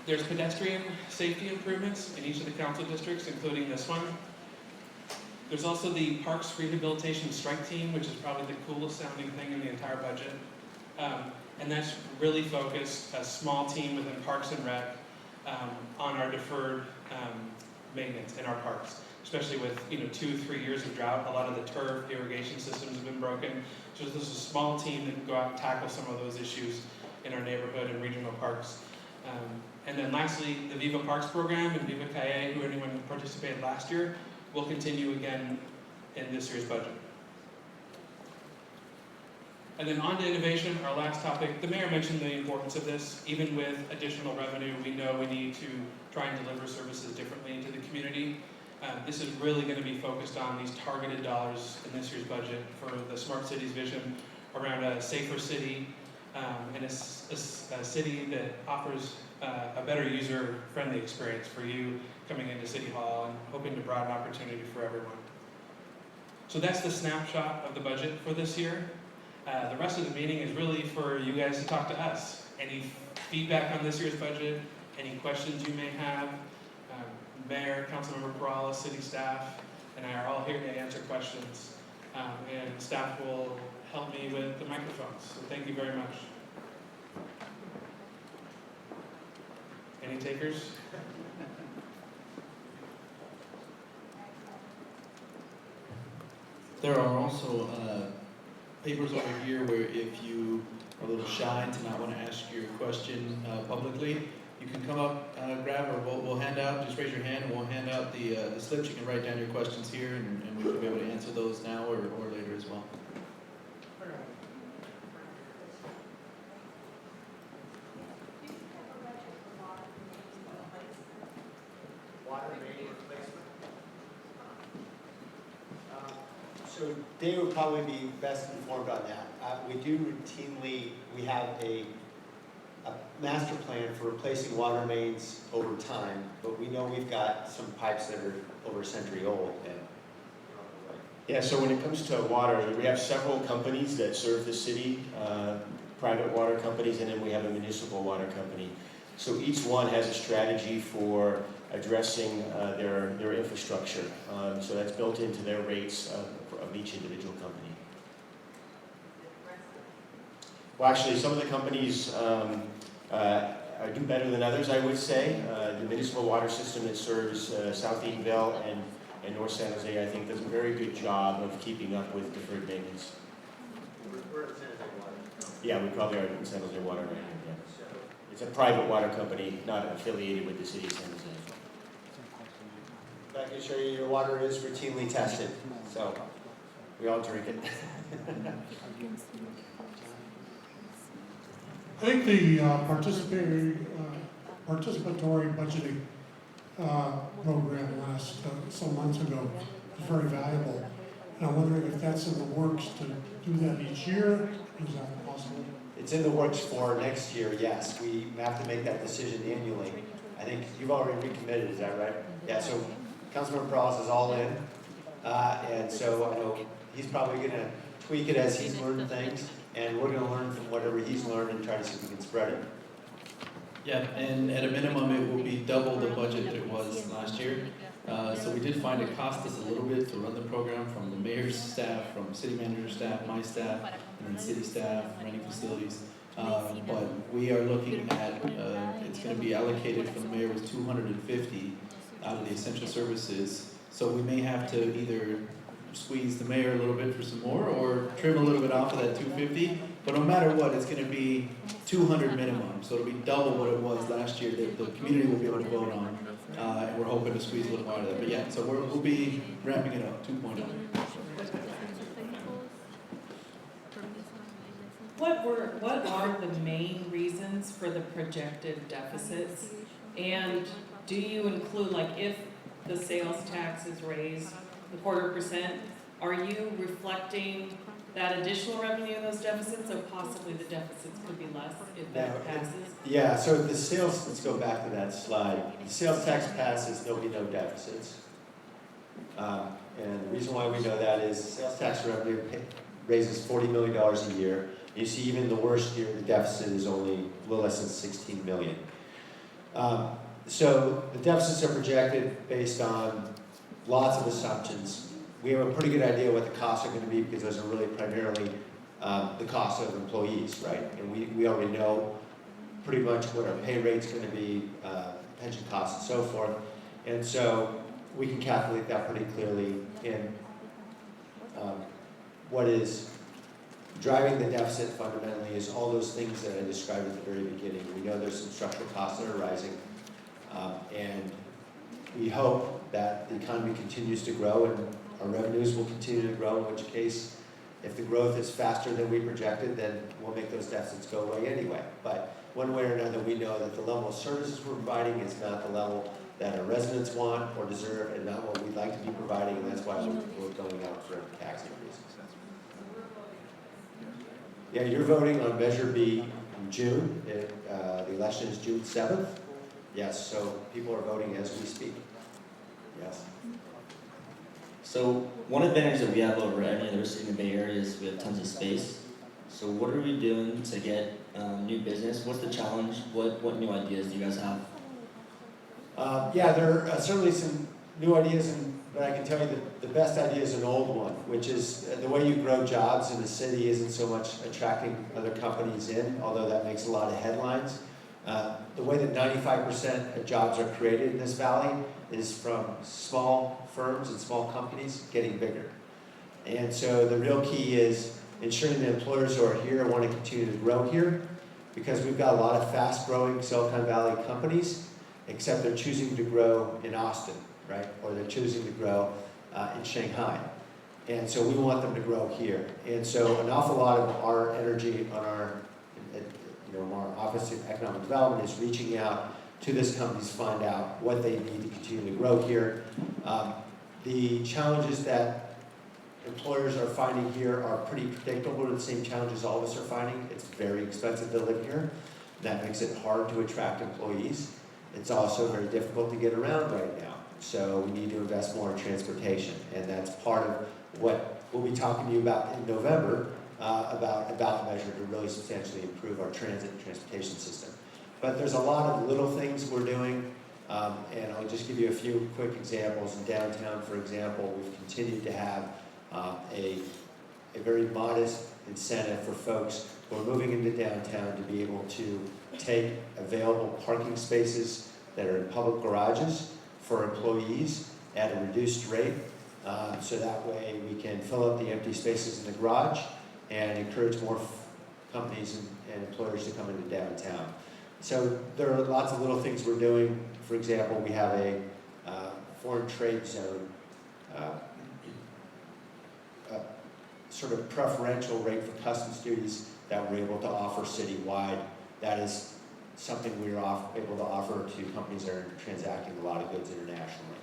there's pedestrian safety improvements in each of the council districts, including this one. There's also the Parks Rehabilitation Strike Team, which is probably the coolest sounding thing in the entire budget. And that's really focused, a small team within Parks and Rec, on our deferred maintenance in our parks, especially with 2-3 years of drought. A lot of the turf irrigation systems have been broken. So there's a small team that can go out and tackle some of those issues in our neighborhood and regional parks. And then lastly, the Viva Parks program and Viva Calle, who anyone who participated last year, will continue again in this year's budget. And then on to innovation, our last topic. The mayor mentioned the importance of this. Even with additional revenue, we know we need to try and deliver services differently to the community. This is really going to be focused on these targeted dollars in this year's budget for the Smart Cities vision around a safer city and a city that offers a better user-friendly experience for you coming into City Hall and hoping to broaden opportunity for everyone. So that's the snapshot of the budget for this year. The rest of the meeting is really for you guys to talk to us. Any feedback on this year's budget, any questions you may have, Mayor, Councilmember Peralez, city staff, and I are all here to answer questions. And staff will help me with the microphones. So thank you very much. Any takers? There are also papers over here where if you are a little shy to not want to ask your question publicly, you can come up, grab, or we'll hand out, just raise your hand, and we'll hand out the slips. You can write down your questions here, and we can be able to answer those now or later as well. Water main replacement. So they would probably be best informed on that. We have a master plan for replacing water mains over time, but we know we've got some pipes that are over a century old and Yeah, so when it comes to water, we have several companies that serve the city, private water companies, and then we have a municipal water company. So each one has a strategy for addressing their infrastructure. So that's built into their rates of each individual company. Well, actually, some of the companies do better than others, I would say. The municipal water system that serves South Eatonville and North San Jose, I think, does a very good job of keeping up with deferred maintenance. We're at San Jose Water. Yeah, we probably are in San Jose Water right now. Yeah. It's a private water company, not affiliated with the city of San Jose. I can show you your water is routinely tested, so we all drink it. I think the participatory budgeting program last some months ago was very valuable. And I'm wondering if that's in the works to do that each year. Is that possible? It's in the works for next year, yes. We have to make that decision annually. I think you've already recommitted, is that right? Yeah, so Councilmember Peralez is all in. And so I know he's probably going to tweak it as he's learned things. And we're going to learn from whatever he's learned and try to see if we can spread it. Yeah, and at a minimum, it will be double the budget that it was last year. So we did find it cost us a little bit to run the program, from the mayor's staff, from city manager's staff, my staff, and then city staff, running facilities. But we are looking at, it's going to be allocated from the mayor was 250 out of the essential services. So we may have to either squeeze the mayor a little bit for some more, or trim a little bit off of that 250. But no matter what, it's going to be 200 minimum. So it'll be double what it was last year that the community will be able to vote on. And we're hoping to squeeze a little more out of that. But yeah, so we'll be ramping it up, 2.0. What are the main reasons for the projected deficits? And do you include, like, if the sales tax is raised the 0.25%, are you reflecting that additional revenue in those deficits, or possibly the deficits could be less if that passes? Yeah, so the sales, let's go back to that slide. The sales tax passes, there'll be no deficits. And the reason why we know that is the sales tax revenue raises $40 million a year. You see, even the worst year, the deficit is only a little less than 16 million. So the deficits are projected based on lots of assumptions. We have a pretty good idea what the costs are going to be, because those are really primarily the cost of employees, right? And we already know pretty much what our pay rate's going to be, pension costs and so forth. And so we can calculate that pretty clearly in what is driving the deficit fundamentally is all those things that I described at the very beginning. We know there's some structural costs that are rising, and we hope that the economy continues to grow and our revenues will continue to grow, in which case, if the growth is faster than we projected, then we'll make those deficits go away anyway. But one way or another, we know that the level of services we're providing is not the level that our residents want or deserve, and not what we'd like to be providing, and that's why we're going out for tax increases. Yeah, you're voting on Measure B in June. The election is June 7th. Yes, so people are voting as we speak. Yes. So one advantage that we have over any other city in the Bay Area is we have tons of space. So what are we doing to get new business? What's the challenge? What new ideas do you guys have? Yeah, there are certainly some new ideas, but I can tell you that the best idea is an old one, which is the way you grow jobs in the city isn't so much attracting other companies in, although that makes a lot of headlines. The way that 95% of jobs are created in this valley is from small firms and small companies getting bigger. And so the real key is ensuring the employers who are here want to continue to grow here, because we've got a lot of fast-growing Silicon Valley companies, except they're choosing to grow in Austin, right? Or they're choosing to grow in Shanghai. And so we want them to grow here. And so an awful lot of our energy on our Office of Economic Development is reaching out to this companies to find out what they need to continue to grow here. The challenges that employers are finding here are pretty predictable, the same challenges all of us are finding. It's very expensive to live here. That makes it hard to attract employees. It's also very difficult to get around right now. So we need to invest more in transportation, and that's part of what we'll be talking to you about in November, about a ballot measure to really substantially improve our transit and transportation system. But there's a lot of little things we're doing, and I'll just give you a few quick examples. In downtown, for example, we've continued to have a very modest incentive for folks who are moving into downtown to be able to take available parking spaces that are in public garages for employees at a reduced rate. So that way we can fill up the empty spaces in the garage and encourage more companies and employers to come into downtown. So there are lots of little things we're doing. For example, we have a foreign trade zone, sort of preferential rate for customs duties that we're able to offer citywide. That is something we're able to offer to companies that are transacting a lot of goods internationally.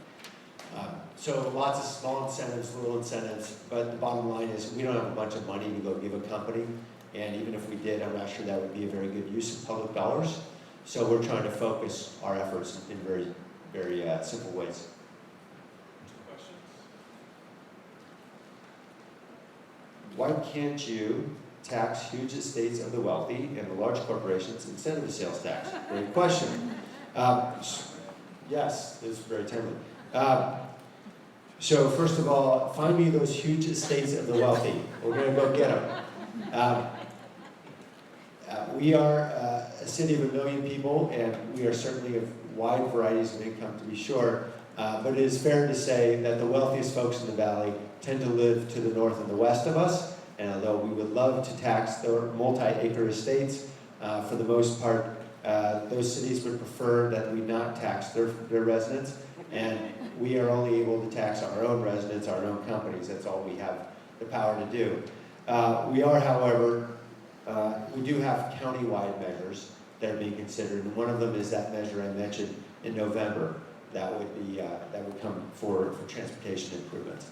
So lots of small incentives, little incentives, but the bottom line is we don't have a bunch of money to go give a company, and even if we did, I'm not sure that would be a very good use of public dollars. So we're trying to focus our efforts in very, very simple ways. Questions? Why can't you tax huge estates of the wealthy and the large corporations instead of a sales tax? Great question. Yes, it's very timely. So first of all, find me those huge estates of the wealthy. We're going to go get them. We are a city of 1 million people, and we are certainly of wide varieties of income, to be sure. But it is fair to say that the wealthiest folks in the valley tend to live to the north and the west of us. And although we would love to tax their multi-acre estates, for the most part, those cities would prefer that we not tax their residents. And we are only able to tax our own residents, our own companies. That's all we have the power to do. We are, however, we do have county-wide measures that are being considered, and one of them is that measure I mentioned in November. That would come forward for transportation improvements.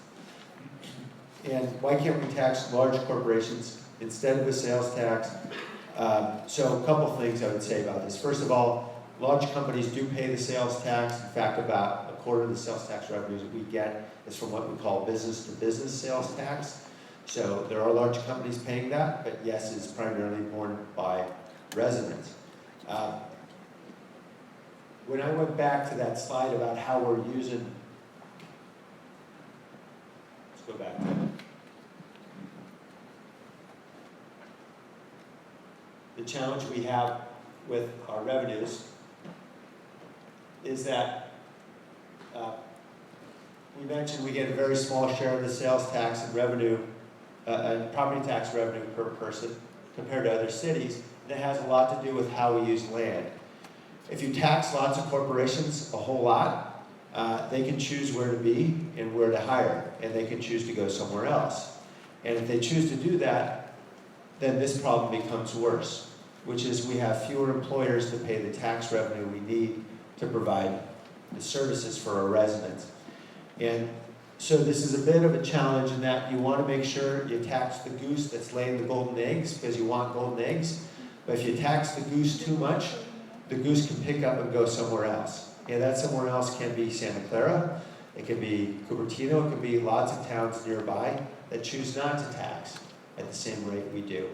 And why can't we tax large corporations instead of a sales tax? So a couple things I would say about this. First of all, large companies do pay the sales tax. In fact, about a quarter of the sales tax revenues that we get is from what we call business-to-business sales tax. So there are large companies paying that, but yes, it's primarily borne by residents. When I went back to that slide about how we're using, let's go back to it. The challenge we have with our revenues is that we mentioned we get a very small share of the sales tax and revenue, and property tax revenue per person compared to other cities. And it has a lot to do with how we use land. If you tax lots of corporations a whole lot, they can choose where to be and where to hire, and they can choose to go somewhere else. And if they choose to do that, then this problem becomes worse, which is we have fewer employers to pay the tax revenue we need to provide the services for our residents. And so this is a bit of a challenge in that you want to make sure you tax the goose that's laying the golden eggs, because you want golden eggs. But if you tax the goose too much, the goose can pick up and go somewhere else. And that somewhere else can be Santa Clara, it can be Cupertino, it can be lots of towns nearby that choose not to tax at the same rate we do.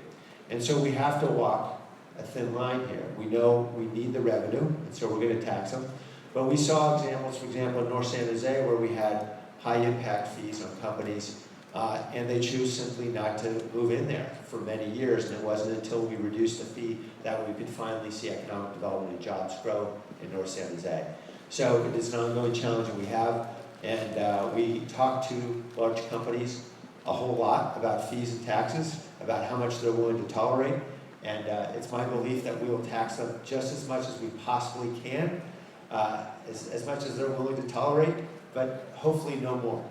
And so we have to walk a thin line here. We know we need the revenue, and so we're going to tax them. But we saw examples, for example, in North San Jose, where we had high impact fees on companies, and they choose simply not to move in there for many years. And it wasn't until we reduced the fee that we could finally see economic development and jobs grow in North San Jose. So it is an ongoing challenge that we have, and we talk to large companies a whole lot about fees and taxes, about how much they're willing to tolerate. And it's my belief that we will tax them just as much as we possibly can, as much as they're willing to tolerate, but hopefully no more.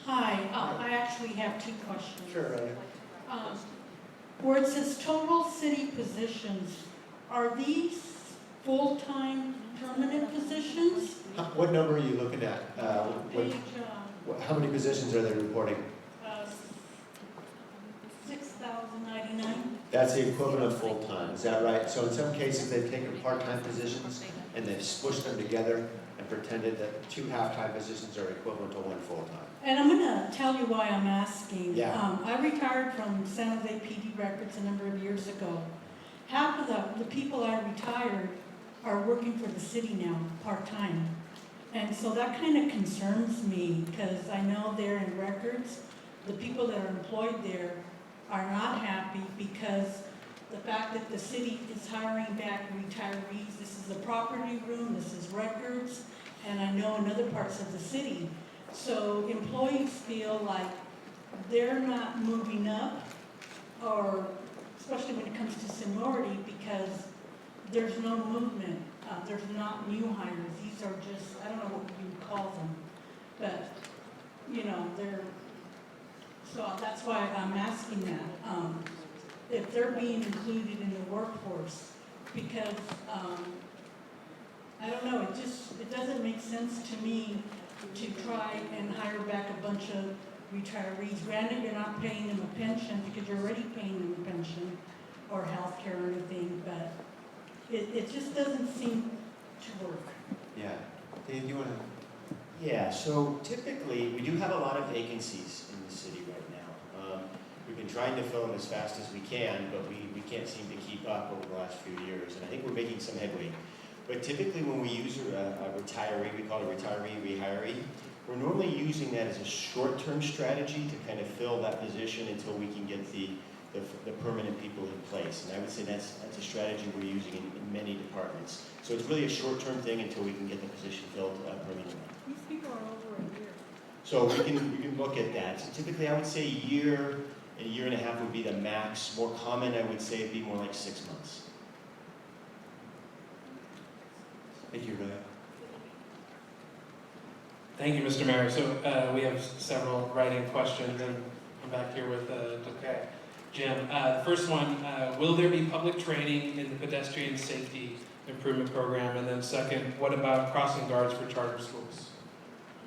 Hi, I actually have 2 questions. Sure, right. Where it says total city positions, are these full-time permanent positions? What number are you looking at? Page, How many positions are they reporting? 6,099. That's the equivalent of full-time, is that right? So in some cases, they've taken part-time positions and they've smushed them together and pretended that 2 half-time positions are equivalent to 1 full-time. And I'm gonna tell you why I'm asking. Yeah. I retired from San Jose PD Records a number of years ago. Half of the people I retired are working for the city now, part-time. And so that kind of concerns me, because I know they're in records. The people that are employed there are not happy because the fact that the city is hiring back retirees, this is a property room, this is records, and I know in other parts of the city. So employees feel like they're not moving up, or especially when it comes to seniority, because there's no movement. There's not new hires. These are just, I don't know what you would call them, but, you know, so that's why I'm asking that. If they're being included in the workforce, because, I don't know, it doesn't make sense to me to try and hire back a bunch of retirees. Granted, you're not paying them a pension because you're already paying them a pension or health care or anything, but it just doesn't seem to work. Yeah. Dave, you want to? Yeah, so typically, we do have a lot of vacancies in the city right now. We've been trying to fill them as fast as we can, but we can't seem to keep up over the last few years, and I think we're making some headway. But typically when we use a retiree, we call it a retiree rehiree, we're normally using that as a short-term strategy to kind of fill that position until we can get the permanent people in place. And I would say that's a strategy we're using in many departments. So it's really a short-term thing until we can get the position filled permanently. These people are over a year. So we can look at that. So typically I would say a year and a half would be the max. More common, I would say it'd be more like 6 months. Thank you, Ray. Thank you, Mr. Mayor. So we have several writing questions, and I'm back here with Jim. First one, will there be public training in the pedestrian safety improvement program? And then second, what about crossing guards for charter schools?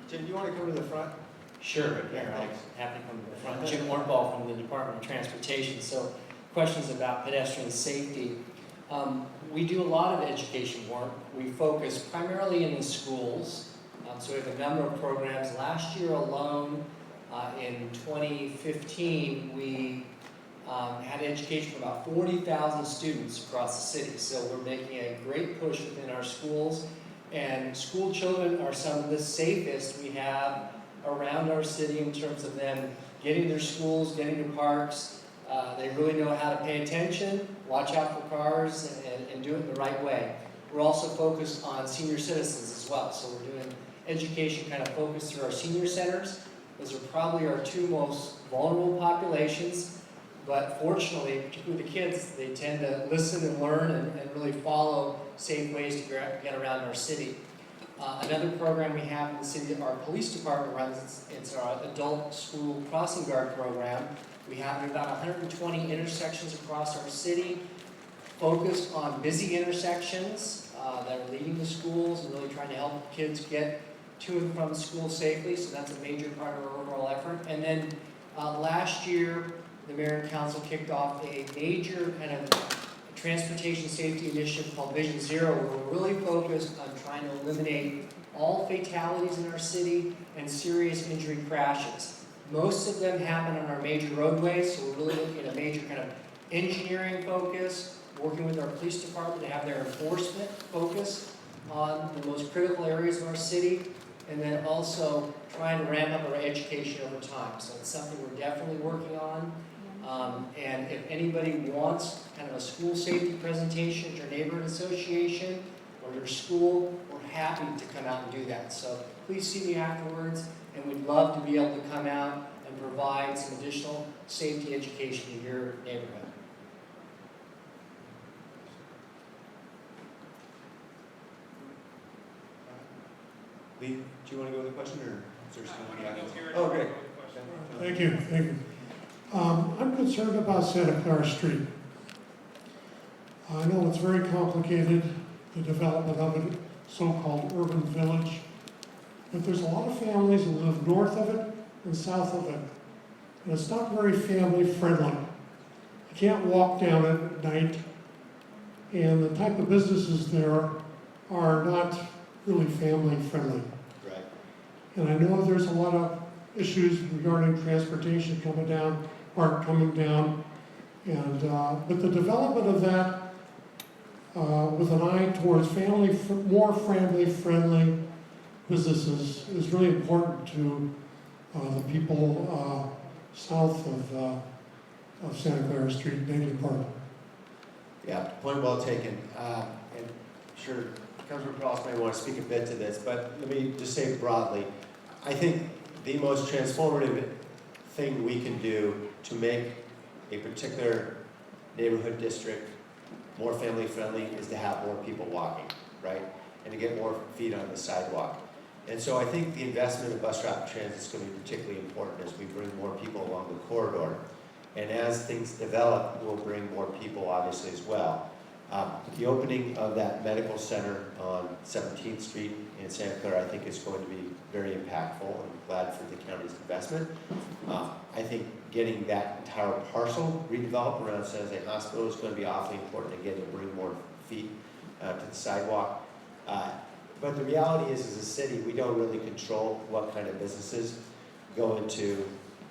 Jim, do you want to come to the front? Sure, Mayor, I'm happy to come to the front. Jim Ornball from the Department of Transportation. So questions about pedestrian safety. We do a lot of education work. We focus primarily in the schools. So we have a number of programs. Last year alone, in 2015, we had education for about 40,000 students across the city. So we're making a great push within our schools. And school children are some of the safest we have around our city in terms of them getting to schools, getting to parks. They really know how to pay attention, watch out for cars, and do it in the right way. We're also focused on senior citizens as well. So we're doing education kind of focused through our senior centers. Those are probably our two most vulnerable populations. But fortunately, particularly the kids, they tend to listen and learn and really follow safe ways to get around our city. Another program we have in the city that our police department runs, it's our adult school crossing guard program. We have about 120 intersections across our city, focused on busy intersections that are leading to schools and really trying to help kids get to and from school safely. So that's a major part of our overall effort. And then last year, the mayor and council kicked off a major kind of transportation safety initiative called Vision Zero, where we're really focused on trying to eliminate all fatalities in our city and serious injury crashes. Most of them happen on our major roadways, so we're really looking at a major kind of engineering focus, working with our police department to have their enforcement focus on the most critical areas of our city, and then also trying to ramp up our education over time. So it's something we're definitely working on. And if anybody wants kind of a school safety presentation at your neighborhood association or your school, we're happy to come out and do that. So please see me afterwards, and we'd love to be able to come out and provide some additional safety education in your neighborhood. Lee, do you want to go with the question, or is there someone else? Here. Oh, great. Thank you. I'm concerned about Santa Clara Street. I know it's very complicated, the development of it, so-called urban village, but there's a lot of families that live north of it and south of it, and it's not very family friendly. You can't walk down it at night, and the type of businesses there are not really family friendly. Right. And I know there's a lot of issues regarding transportation coming down, park coming down, and, but the development of that with an eye towards more family-friendly businesses is really important to the people south of Santa Clara Street, Navy Park. Yeah, point well taken. And sure, Councilmember Peralez may want to speak a bit to this, but let me just say broadly, I think the most transformative thing we can do to make a particular neighborhood district more family-friendly is to have more people walking, right? And to get more feet on the sidewalk. And so I think the investment in bus rapid transit is going to be particularly important as we bring more people along the corridor. And as things develop, we'll bring more people obviously as well. The opening of that medical center on 17th Street in Santa Clara, I think is going to be very impactful. I'm glad for the county's investment. I think getting that entire parcel redeveloped around San Jose Hospital is going to be awfully important, again, to bring more feet to the sidewalk. But the reality is, as a city, we don't really control what kind of businesses go into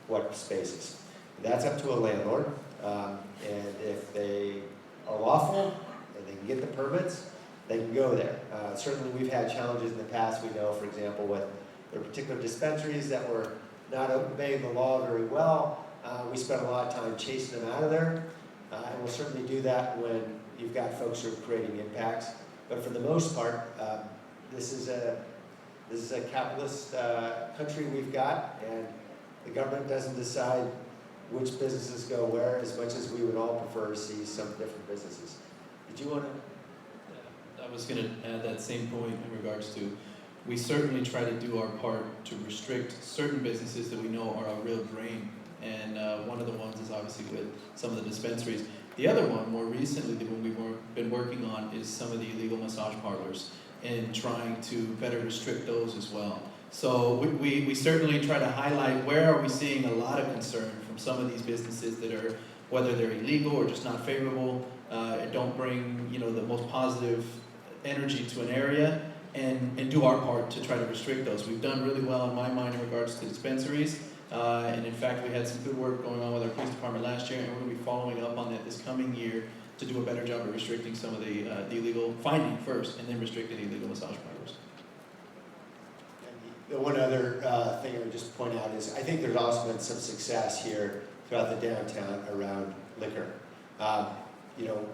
what spaces. That's up to a landlord, and if they are lawful and they can get the permits, they can go there. Certainly we've had challenges in the past, we know, for example, with there are particular dispensaries that were not obeying the law very well. We spent a lot of time chasing them out of there, and we'll certainly do that when you've got folks who are creating impacts. But for the most part, this is a capitalist country we've got, and the government doesn't decide which businesses go where, as much as we would all prefer to see some different businesses. Did you want to? I was going to add that same point in regards to, we certainly try to do our part to restrict certain businesses that we know are a real drain. And one of the ones is obviously with some of the dispensaries. The other one, more recently, the one we've been working on is some of the illegal massage parlors and trying to better restrict those as well. So we certainly try to highlight where are we seeing a lot of concern from some of these businesses that are, whether they're illegal or just not favorable, and don't bring, you know, the most positive energy to an area, and do our part to try to restrict those. We've done really well in my mind in regards to dispensaries, and in fact we had some good work going on with our police department last year, and we're going to be following up on that this coming year to do a better job of restricting some of the illegal, finding first, and then restricting the illegal massage parlors. The one other thing I would just point out is I think there's also been some success here throughout the downtown around liquor. You know,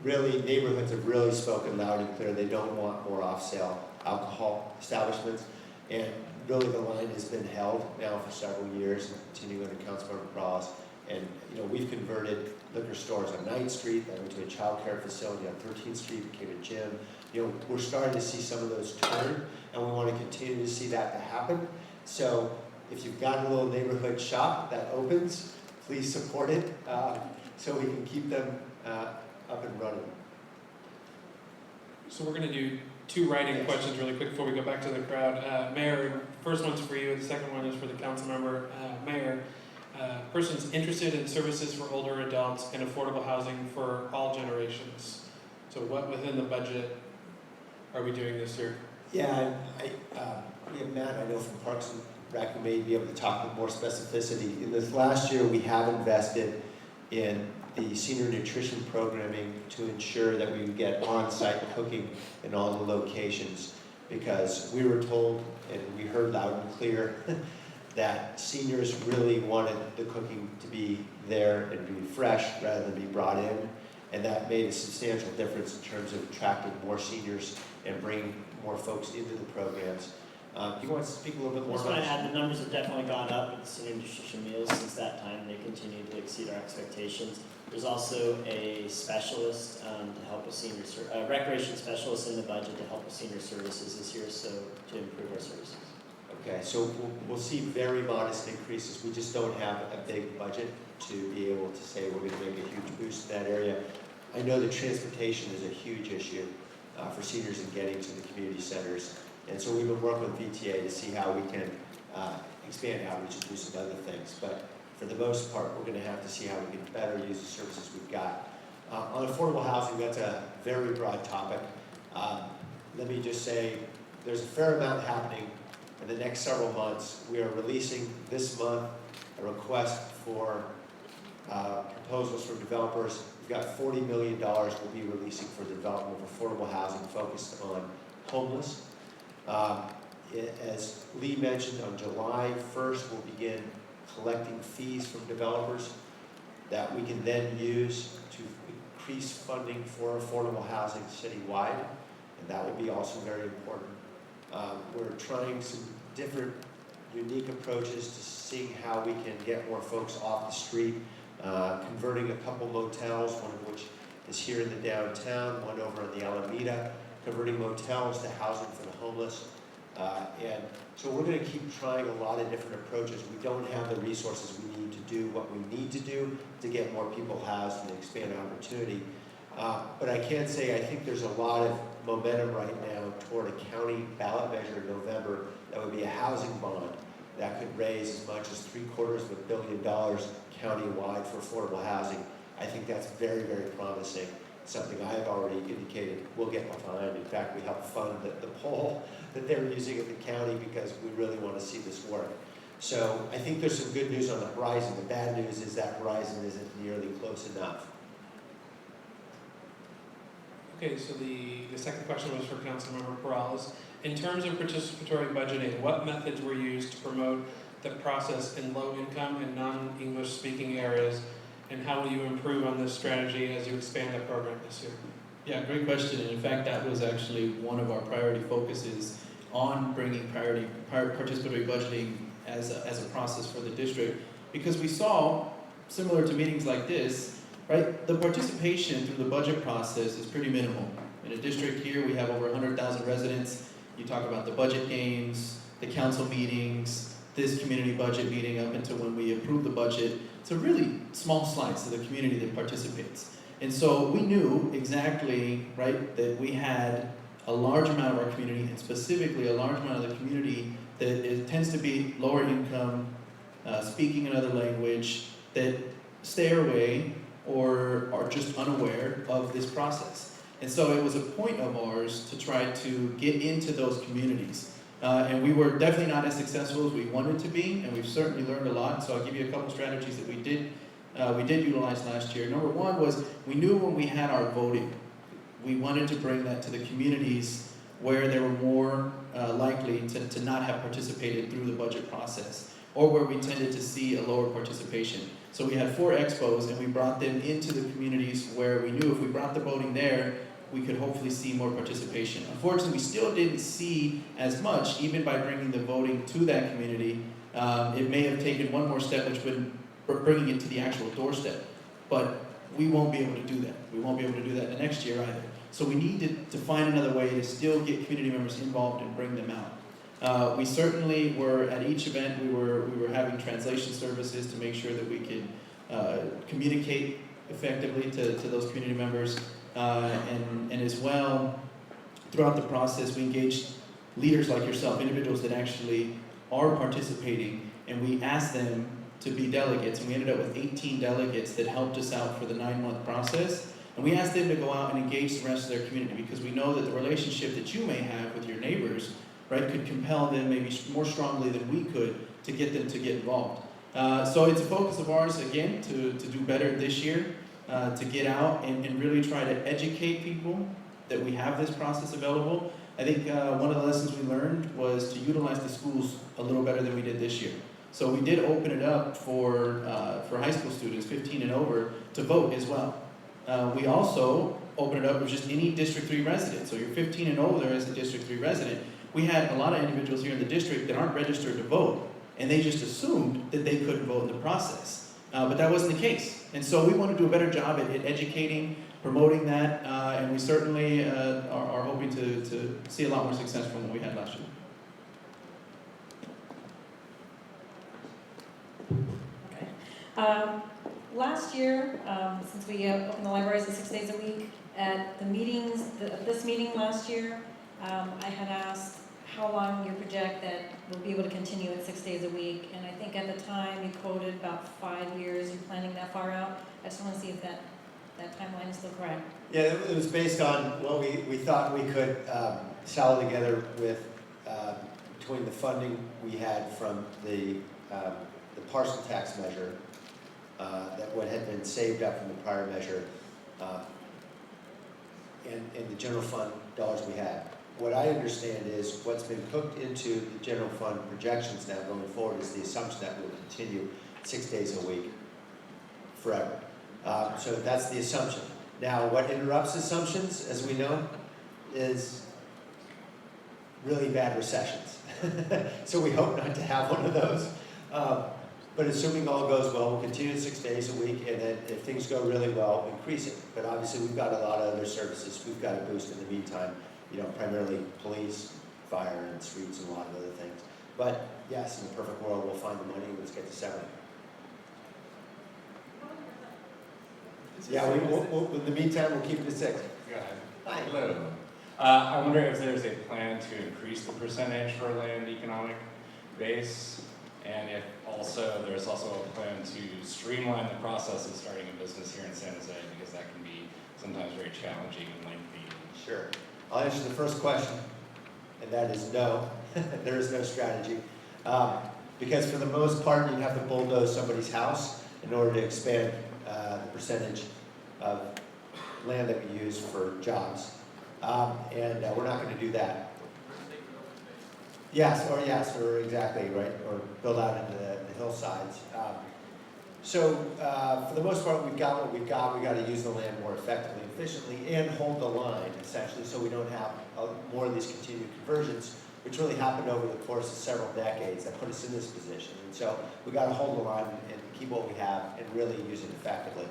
really, neighborhoods have really spoken loud and clear. They don't want more off-sale alcohol establishments. And really the line has been held now for several years, and continuing under Councilmember Peralez. And you know, we've converted liquor stores on 9th Street, then into a child care facility on 13th Street, became a gym. You know, we're starting to see some of those turn, and we want to continue to see that to happen. So if you've got a little neighborhood shop that opens, please support it so we can keep them up and running. So we're going to do two writing questions really quick before we go back to the crowd. Mayor, first one's for you, the second one is for the council member. Mayor, person's interested in services for older adults and affordable housing for all generations. So what within the budget are we doing this year? Yeah, we have Matt, I know from Parks and Rec, who may be able to talk with more specificity. In this last year, we have invested in the senior nutrition programming to ensure that we would get on-site cooking in all the locations, because we were told, and we heard loud and clear, that seniors really wanted the cooking to be there and be fresh rather than be brought in, and that made a substantial difference in terms of attracting more seniors and bringing more folks into the programs. Do you want to speak a little bit I more just about want to that? add, the numbers have definitely gone up with the senior nutrition meals since that time. They continue to exceed our expectations. There's also a specialist to help with senior, recreation specialist in the budget to help with senior services this year, so to improve our services. Okay, so we'll see very modest increases. We just don't have a big budget to be able to say we're going to make a huge boost in that area. I know that transportation is a huge issue for seniors in getting to the community centers. And so we've been working with VTA to see how we can expand outreach and do some other things. But for the most part, we're going to have to see how we can better use the services we've got. On affordable housing, that's a very broad topic. Let me just say, there's a fair amount happening in the next several months. We are releasing this month a request for proposals from developers. We've got $40 million we'll be releasing for the development of affordable housing focused on homeless. As Lee mentioned, on July 1st, we'll begin collecting fees from developers that we can then use to increase funding for affordable housing citywide, and that will be also very important. We're trying some different unique approaches to seeing how we can get more folks off the street, converting a couple motels, one of which is here in the downtown, one over on the Alameda, converting motels to housing for the homeless. And so we're going to keep trying a lot of different approaches. We don't have the resources we need to do what we need to do to get more people housed and expand opportunity. But I can say I think there's a lot of momentum right now toward a county ballot measure in November that would be a housing bond that could raise as much as $750 million countywide for affordable housing. I think that's very, very promising. Something I have already indicated we'll get behind. In fact, we helped fund the poll that they're using at the county because we really want to see this work. So I think there's some good news on the horizon. The bad news is that horizon isn't nearly close enough. Okay, so the second question was for Councilmember Peralez. In terms of participatory budgeting, what methods were used to promote the process in low-income and non-English speaking areas, and how will you improve on this strategy as you expand the program this year? Yeah, great question. And in fact, that was actually one of our priority focuses on bringing participatory budgeting as a process for the district, because we saw, similar to meetings like this, right, the participation through the budget process is pretty minimal. In a district here, we have over 100,000 residents. You talk about the budget games, the council meetings, this community budget meeting up until when we approve the budget. It's a really small slice of the community that participates. And so we knew exactly, right, that we had a large amount of our community, and specifically a large amount of the community that tends to be lower income, speaking another language, that stay away or are just unaware of this process. And so it was a point of ours to try to get into those communities. And we were definitely not as successful as we wanted to be, and we've certainly learned a lot. So I'll give you a couple strategies that we did utilize last year. Number one was we knew when we had our voting, we wanted to bring that to the communities where they were more likely to not have participated through the budget process, or where we tended to see a lower participation. So we had 4 expos, and we brought them into the communities where we knew if we brought the voting there, we could hopefully see more participation. Unfortunately, we still didn't see as much, even by bringing the voting to that community. It may have taken one more step, which would bringing it to the actual doorstep. But we won't be able to do that. We won't be able to do that the next year either. So we need to find another way to still get community members involved and bring them out. We certainly were, at each event, we were having translation services to make sure that we could communicate effectively to those community members. And as well, throughout the process, we engaged leaders like yourself, individuals that actually are participating, and we asked them to be delegates, and we ended up with 18 delegates that helped us out for the 9-month process. And we asked them to go out and engage the rest of their community, because we know that the relationship that you may have with your neighbors, right, could compel them maybe more strongly than we could to get them to get involved. So it's a focus of ours, again, to do better this year, to get out and really try to educate people that we have this process available. I think one of the lessons we learned was to utilize the schools a little better than we did this year. So we did open it up for high school students, 15 and over, to vote as well. We also opened it up with just any District 3 resident. So you're 15 and older as a District 3 resident. We had a lot of individuals here in the district that aren't registered to vote, and they just assumed that they couldn't vote in the process. But that wasn't the case. And so we want to do a better job at educating, promoting that, and we certainly are hoping to see a lot more success from what we had last year. Last year, since we opened the libraries 6 days a week, at the meetings, this meeting last year, I had asked how long you project that we'll be able to continue at 6 days a week, and I think at the time you quoted about 5 years. You're planning that far out. I just want to see if that timeline is still correct. Yeah, it was based on what we thought we could sell together with between the funding we had from the parcel tax measure, that what had been saved up from the prior measure, and the general fund dollars we had. What I understand is what's been cooked into the general fund projections now going forward is the assumption that we'll continue 6 days a week forever. So that's the assumption. Now, what interrupts assumptions, as we know, is really bad recessions. So we hope not to have one of those. But assuming all goes well, we'll continue 6 days a week, and then if things go really well, increase it. But obviously, we've got a lot of other services we've got to boost in the meantime, you know, primarily police, fire, and streets, and a lot of other things. But yes, in the perfect world, we'll find the money, and let's get to 70. Yeah, we'll, in the meantime, we'll keep it at 6. Go ahead. Hi. Hello. I wonder if there's a plan to increase the percentage for land economic base, and if also there's also a plan to streamline the process of starting a business here in San Jose, because that can be sometimes very challenging and lengthy. Sure. I'll answer the first question, and that is no. There is no strategy. Because for the most part, you have to bulldoze somebody's house in order to expand the percentage of land that we use for jobs. And we're not going to do that. Yes, or exactly, right, or build out into the hillsides. So for the most part, we've got what we've got. We've got to use the land more effectively, efficiently, and hold the line, essentially, so we don't have more of these continued conversions, which really happened over the course of several decades that put us in this position. And so we've got to hold the line and keep what we have and really use it effectively.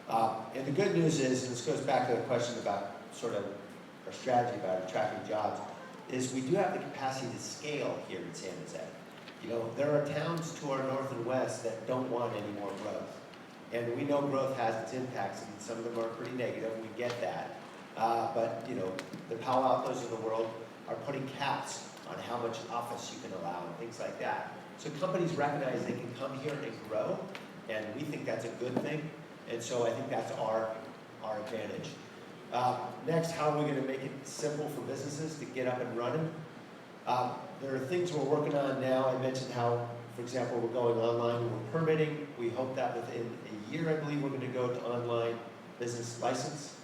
And the good news is, and this goes back to the question about sort of our strategy about attracting jobs, is we do have the capacity to scale here in San Jose. You know, there are towns to our north and west that don't want any more growth. And we know growth has its impacts, and some of them are pretty negative, we get that. But, you know, the Palo Altos of the world are putting caps on how much office you can allow and things like that. So companies recognize they can come here and grow, and we think that's a good thing. And so I think that's our advantage. Next, how are we going to make it simple for businesses to get up and running? There are things we're working on now. I mentioned how, for example, we're going online and we're permitting. We hope that within a year, I believe, we're going to go to online business license.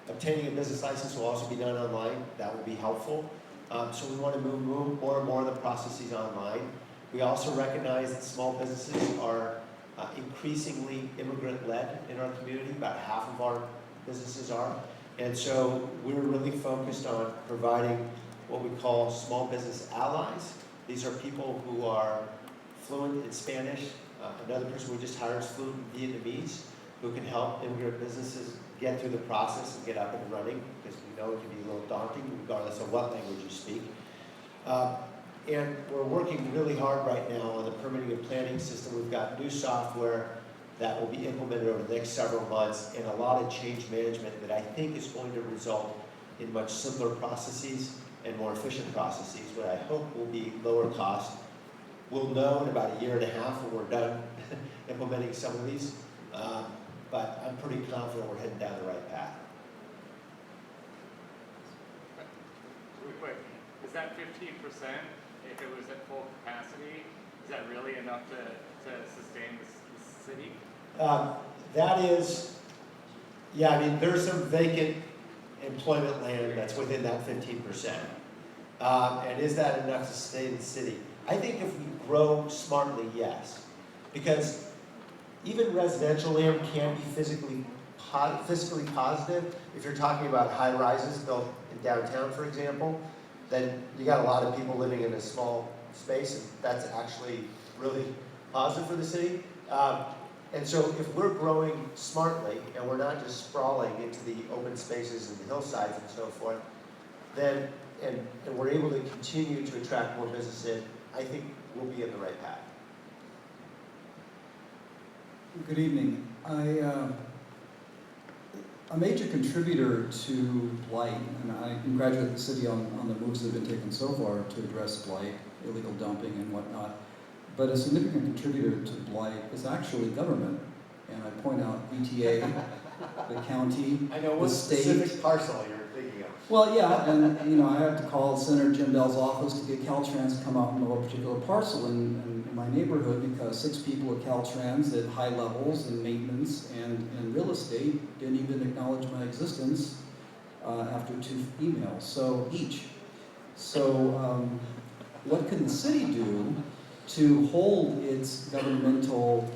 Obtaining a business license will also be done online. That will be helpful. So we want to move more and more of the processes online. We also recognize that small businesses are increasingly immigrant-led in our community. About half of our businesses are. And so we're really focused on providing what we call small business allies. These are people who are fluent in Spanish. Another person we just hired is fluent in Vietnamese, who can help immigrant businesses get through the process and get up and running, because we know it can be a little daunting regardless of what language you speak. And we're working really hard right now on the permitting and planning system. We've got new software that will be implemented over the next several months, and a lot of change management that I think is going to result in much simpler processes and more efficient processes, what I hope will be lower cost. We'll know in about a year and a half when we're done implementing some of these, but I'm pretty confident we're heading down the right path. Real quick, is that 15%, if it was at full capacity, is that really enough to sustain the city? That is, yeah, I mean, there's some vacant employment land that's within that 15%. And is that enough to stay in the city? I think if we grow smartly, yes. Because even residential land can be fiscally positive. If you're talking about high rises built in downtown, for example, then you got a lot of people living in a small space, and that's actually really positive for the city. And so if we're growing smartly and we're not just sprawling into the open spaces and the hillsides and so forth, then and we're able to continue to attract more business in, I think we'll be in the right path. Good evening. A major contributor to blight, and I congratulate the city on the moves that have been taken so far to address blight, illegal dumping and whatnot, but a significant contributor to blight is actually government. And I point out ETA, the county, I know the what state. specific parcel you're thinking of. Well, yeah, and, you know, I had to call Senator Jim Bell's office to get Caltrans to come out and mow a particular parcel in my neighborhood because 6 people at Caltrans at high levels in maintenance and real estate didn't even acknowledge my existence after 2 emails, so each. So what can the city do to hold its governmental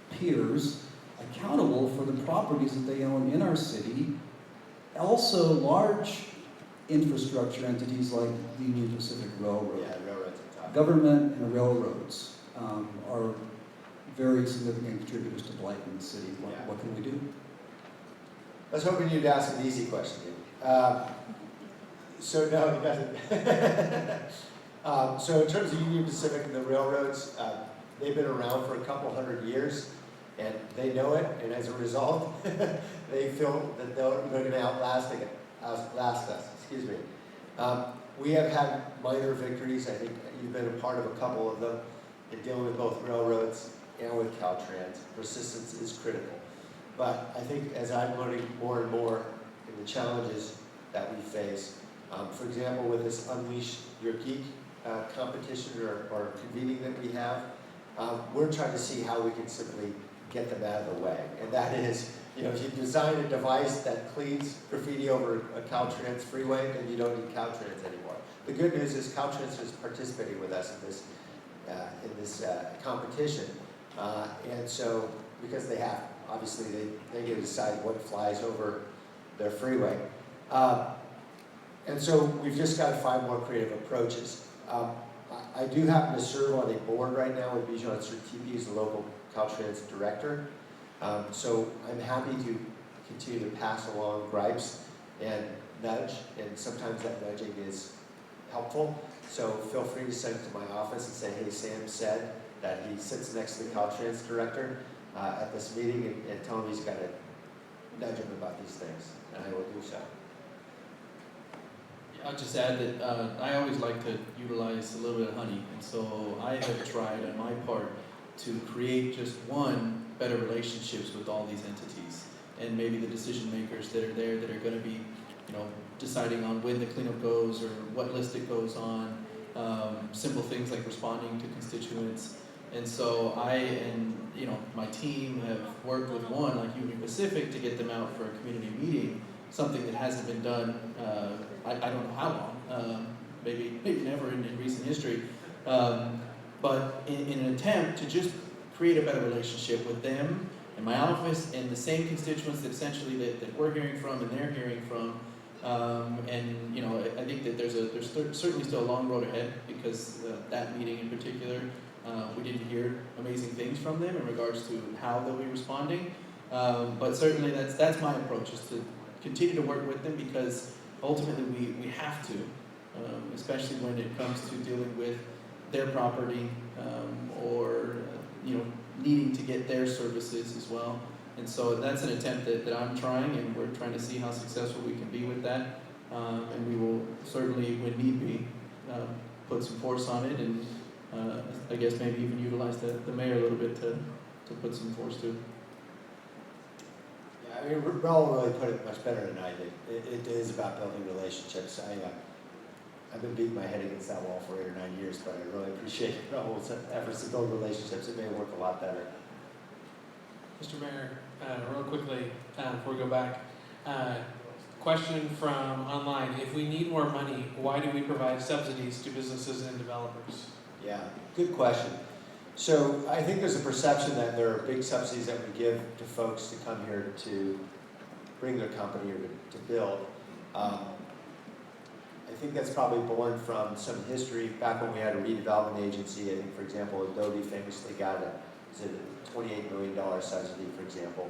peers accountable for the properties that they own in our city? Also, large infrastructure entities like the Union Pacific Railroad. Yeah, railroads are tough. Government and railroads are very significant contributors to blight in the city. What can we do? I was hoping you'd ask an easy question. So no, he doesn't. So in terms of Union Pacific and the railroads, they've been around for a couple hundred years, and they know it, and as a result, they feel that they're going to outlast us. Excuse me. We have had minor victories. I think you've been a part of a couple of them in dealing with both railroads and with Caltrans. Persistence is critical. But I think as I'm learning more and more in the challenges that we face, for example, with this Unleash Your Geek competition or convening that we have, we're trying to see how we can simply get them out of the way. And that is, you know, if you design a device that cleans graffiti over a Caltrans freeway, then you don't need Caltrans anymore. The good news is Caltrans is participating with us in this competition. And so, because they have, obviously they get to decide what flies over their freeway. And so we've just got to find more creative approaches. I do happen to serve on a board right now with Bijan Sertipi, who's the local Caltrans director. So I'm happy to continue to pass along gripes and nudge, and sometimes that nudging is helpful. So feel free to send it to my office and say, hey, Sam said that he sits next to the Caltrans director at this meeting, and tell him he's got to nudge him about these things, and I will do so. I'll just add that I always like to utilize a little bit of honey, and so I have tried on my part to create just better relationships with all these entities, and maybe the decision makers that are there that are going to be, you know, deciding on when the cleanup goes or what list it goes on, simple things like responding to constituents. And so I and, you know, my team have worked with one like Union Pacific to get them out for a community meeting, something that hasn't been done, I don't know how long, maybe never in recent history, but in an attempt to just create a better relationship with them and my office and the same constituents that essentially that we're hearing from and they're hearing from. And you know, I think that there's certainly still a long road ahead, because that meeting in particular, we didn't hear amazing things from them in regards to how they'll be responding. But certainly that's my approach, is to continue to work with them, because ultimately we have to, especially when it comes to dealing with their property or you know, needing to get their services as well. And so that's an attempt that I'm trying, and we're trying to see how successful we can be with that. And we will certainly, when need be, put some force on it, and I guess maybe even utilize the mayor a little bit to put some force to it. Yeah, I mean, Raul really put it much better than I did. It is about building relationships. I've been beating my head against that wall for 8 or 9 years, but I really appreciate Raul's efforts to build relationships. It may work a lot better. Mr. Mayor, real quickly, before we go back, question from online. If we need more money, why do we provide subsidies to businesses and developers? Yeah, good question. So I think there's a perception that there are big subsidies that we give to folks to come here to bring their company or to build. I think that's probably born from some history back when we had a redevelopment agency. I think, for example, Adobe famously got a $28 million subsidy, for example.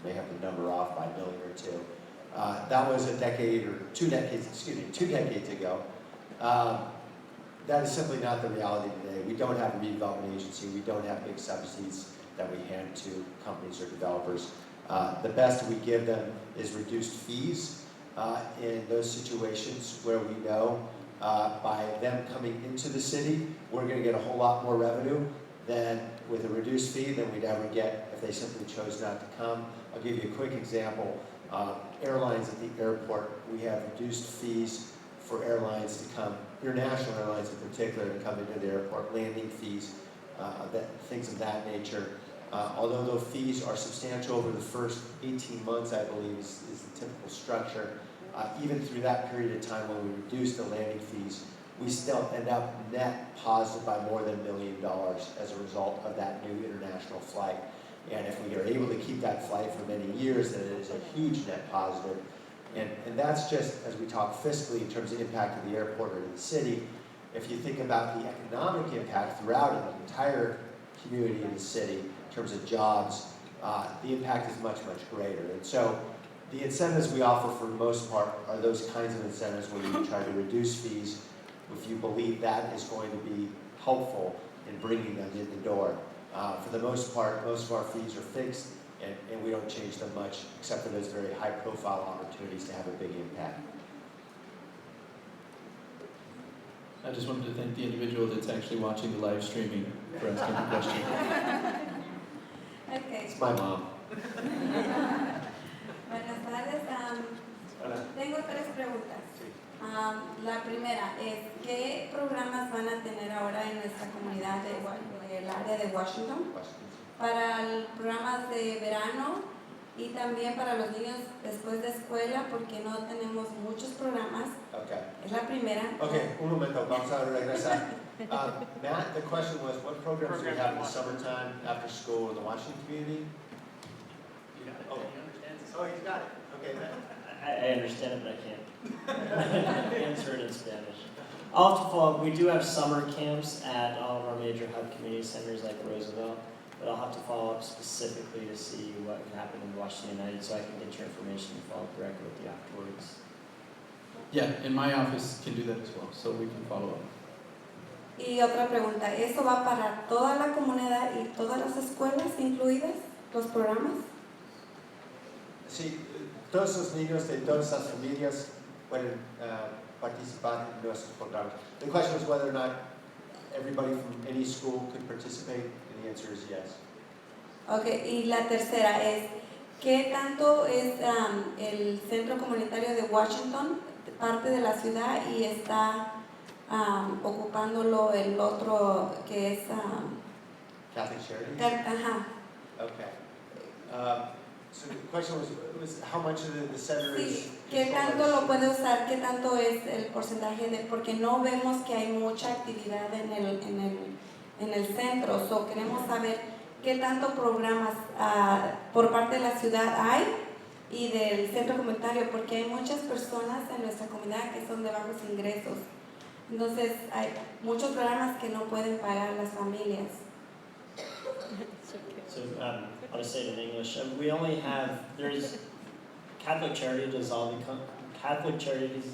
May have the number off by $1 million or $2 million. That was a decade or 2 decades ago. That is simply not the reality today. We don't have a redevelopment agency. We don't have big subsidies that we hand to companies or developers. The best we give them is reduced fees in those situations where we know by them coming into the city, we're going to get a whole lot more revenue than with a reduced fee than we'd ever get if they simply chose not to come. I'll give you a quick example. Airlines at the airport, we have reduced fees for airlines to come, international airlines in particular, to come into the airport, landing fees, things of that nature. Although those fees are substantial over the first 18 months, I believe, is the typical structure. Even through that period of time when we reduce the landing fees, we still end up net positive by more than $1 million as a result of that new international flight. And if we are able to keep that flight for many years, then it is a huge net positive. And that's just as we talk fiscally in terms of impact of the airport or the city. If you think about the economic impact throughout the entire community in the city in terms of jobs, the impact is much, much greater. And so the incentives we offer for the most part are those kinds of incentives where we try to reduce fees if you believe that is going to be helpful in bringing them in the door. For the most part, most of our fees are fixed, and we don't change them much, except for those very high-profile opportunities to have a big impact. I just wanted to thank the individual that's actually watching the live streaming for asking the question. Okay. It's my mom. Buenas tardes. Tengo tres preguntas. La primera es, ¿qué programas van a tener ahora en nuestra comunidad del área de Washington? Para los programas de verano y también para los niños después de escuela, porque no tenemos muchos programas. Okay. Es la primera. Okay, un momento, vamos a regresar. Matt, the question was, what programs do we have in the summertime after school in the Washington community? Oh, he's got it. Okay, Matt. I understand it, but I can't answer it in Spanish. I'll have to follow up. We do have summer camps at all of our major hub community centers like Roosevelt, but I'll have to follow up specifically to see what happened in Washington United so I can get your information and follow up directly with you afterwards. Yeah, and my office can do that as well, so we can follow up. Y otra pregunta, ¿eso va para toda la comunidad y todas las escuelas incluidas, los programas? Sí, todos los niños de todas las familias pueden participar en nuestros programas. The question was whether or not everybody from any school could participate, and the answer is yes. Okay, y la tercera es, ¿qué tanto es el centro comunitario de Washington, parte de la ciudad, y está ocupándolo el otro que es... Catholic Charities? Ajá. Okay. So the question was how much of the center is... Sí, ¿qué tanto lo puede usar? ¿Qué tanto es el porcentaje de...? Porque no vemos que hay mucha actividad en el centro. So, queremos saber qué tanto programas por parte de la ciudad hay y del centro comunitario, porque hay muchas personas en nuestra comunidad que son de bajos ingresos. Entonces, hay muchos programas que no pueden pagar las familias. So I'll just say it in English. We only have, there's Catholic Charities does all the Catholic Charities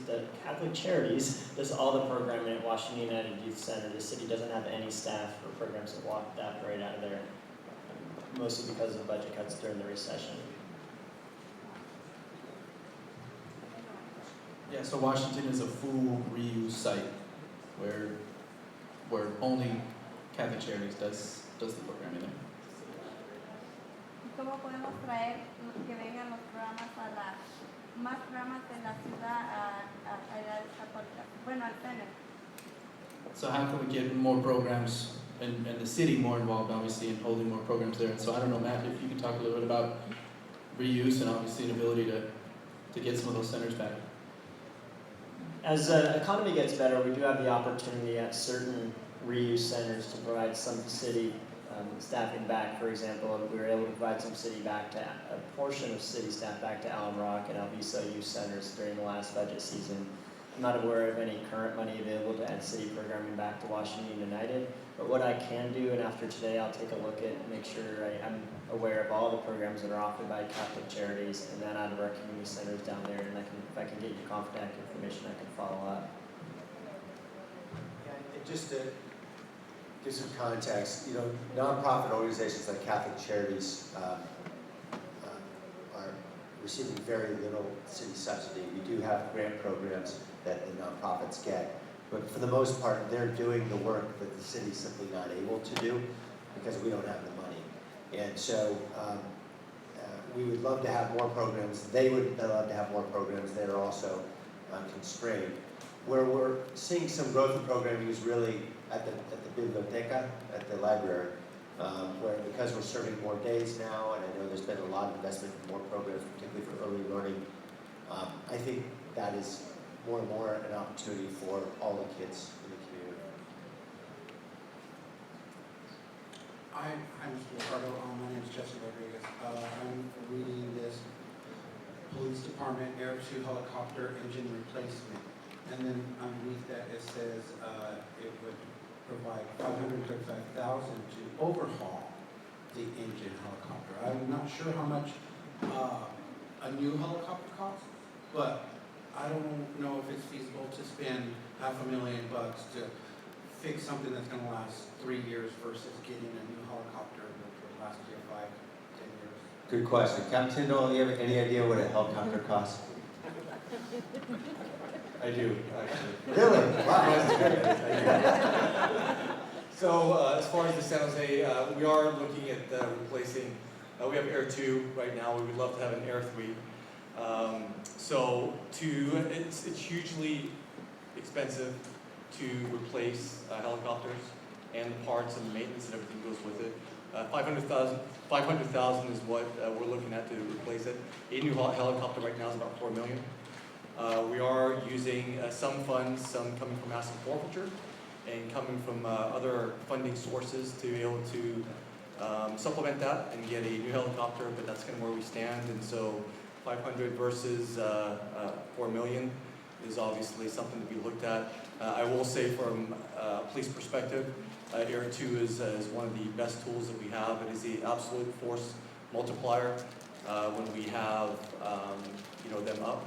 does all the programming at Washington United Youth Center. The city doesn't have any staff or programs that operate out of there, mostly because of budget cuts during the recession. Yeah, so Washington is a full reuse site where only Catholic Charities does the programming there. ¿Cómo podemos traer que vengan los programas más programas de la ciudad al center? So how can we get more programs and the city more involved, obviously, in holding more programs there? And so I don't know, Matt, if you can talk a little bit about reuse and obviously an ability to get some of those centers back. As the economy gets better, we do have the opportunity at certain reuse centers to provide some city staffing back. For example, we were able to provide some a portion of city staff back to Allen Rock and Alviso youth centers during the last budget season. I'm not aware of any current money available to add city programming back to Washington United, but what I can do, and after today I'll take a look at, make sure I'm aware of all the programs that are offered by Catholic Charities and then out of our community centers down there, and if I can get your contact information, I can follow up. And just to give some context, you know, nonprofit organizations like Catholic Charities are receiving very little city subsidy. We do have grant programs that the nonprofits get, but for the most part, they're doing the work that the city's simply not able to do because we don't have the money. And so we would love to have more programs. They would love to have more programs. They're also constrained. Where we're seeing some growth in programming is really at the biblioteca, at the library, where because we're serving more days now, and I know there's been a lot of investment in more programs, particularly for early learning, I think that is more and more an opportunity for all the kids in the community. I'm Mr. Liccardo. My name is Jesse Rodriguez. I'm reading this Police Department Air 2 helicopter engine replacement. And then underneath that it says it would provide $535,000 to overhaul the engine helicopter. I'm not sure how much a new helicopter costs, but I don't know if it's feasible to spend $500,000 to fix something that's going to last 3 years versus getting a new helicopter that will last you 5, 10 years. Good question. Captain Tyndall, do you have any idea what a helicopter costs? I do, actually. Really? Wow. So as far as the San Jose, we are looking at replacing, we have Air 2 right now, we would love to have an Air 3. It's hugely expensive to replace helicopters and the parts and the maintenance and everything goes with it. $500,000 is what we're looking at to replace it. A new helicopter right now is about $4 million. We are using some funds, some coming from asset forfeiture and coming from other funding sources to be able to supplement that and get a new helicopter, but that's kind of where we stand. And so 500 versus 4 million is obviously something to be looked at. I will say from a police perspective, Air 2 is one of the best tools that we have. It is the absolute force multiplier when we have them up.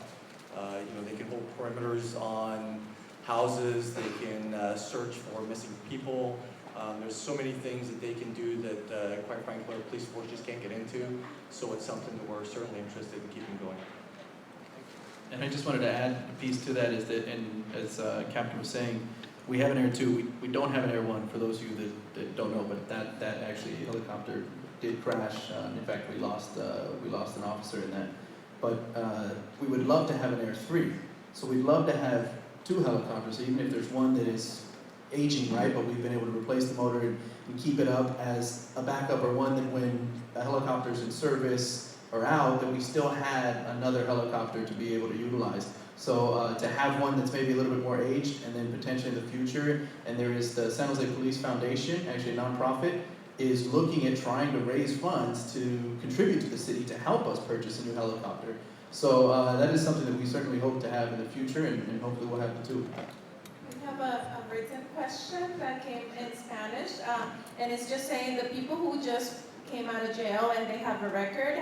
They can hold perimeters on houses, they can search for missing people. There's so many things that they can do that, quite frankly, our police force just can't get into. So it's something that we're certainly interested in keeping going. And I just wanted to add a piece to that is that, and as Captain was saying, we have an Air 2. We don't have an Air 1 for those of you that don't know, but that actually helicopter did crash. In fact, we lost an officer in that. But we would love to have an Air 3. So we'd love to have 2 helicopters, even if there's one that is aging, right? But we've been able to replace the motor and keep it up as a backup, or one that when a helicopter's in service or out, that we still had another helicopter to be able to utilize. So to have one that's maybe a little bit more aged, and then potentially in the future, and there is the San Jose Police Foundation, actually a nonprofit, is looking at trying to raise funds to contribute to the city to help us purchase a new helicopter. So that is something that we certainly hope to have in the future, and hopefully we'll have the 2. We have a written question that came in Spanish, and it's just saying the people who just came out of jail and they have a record,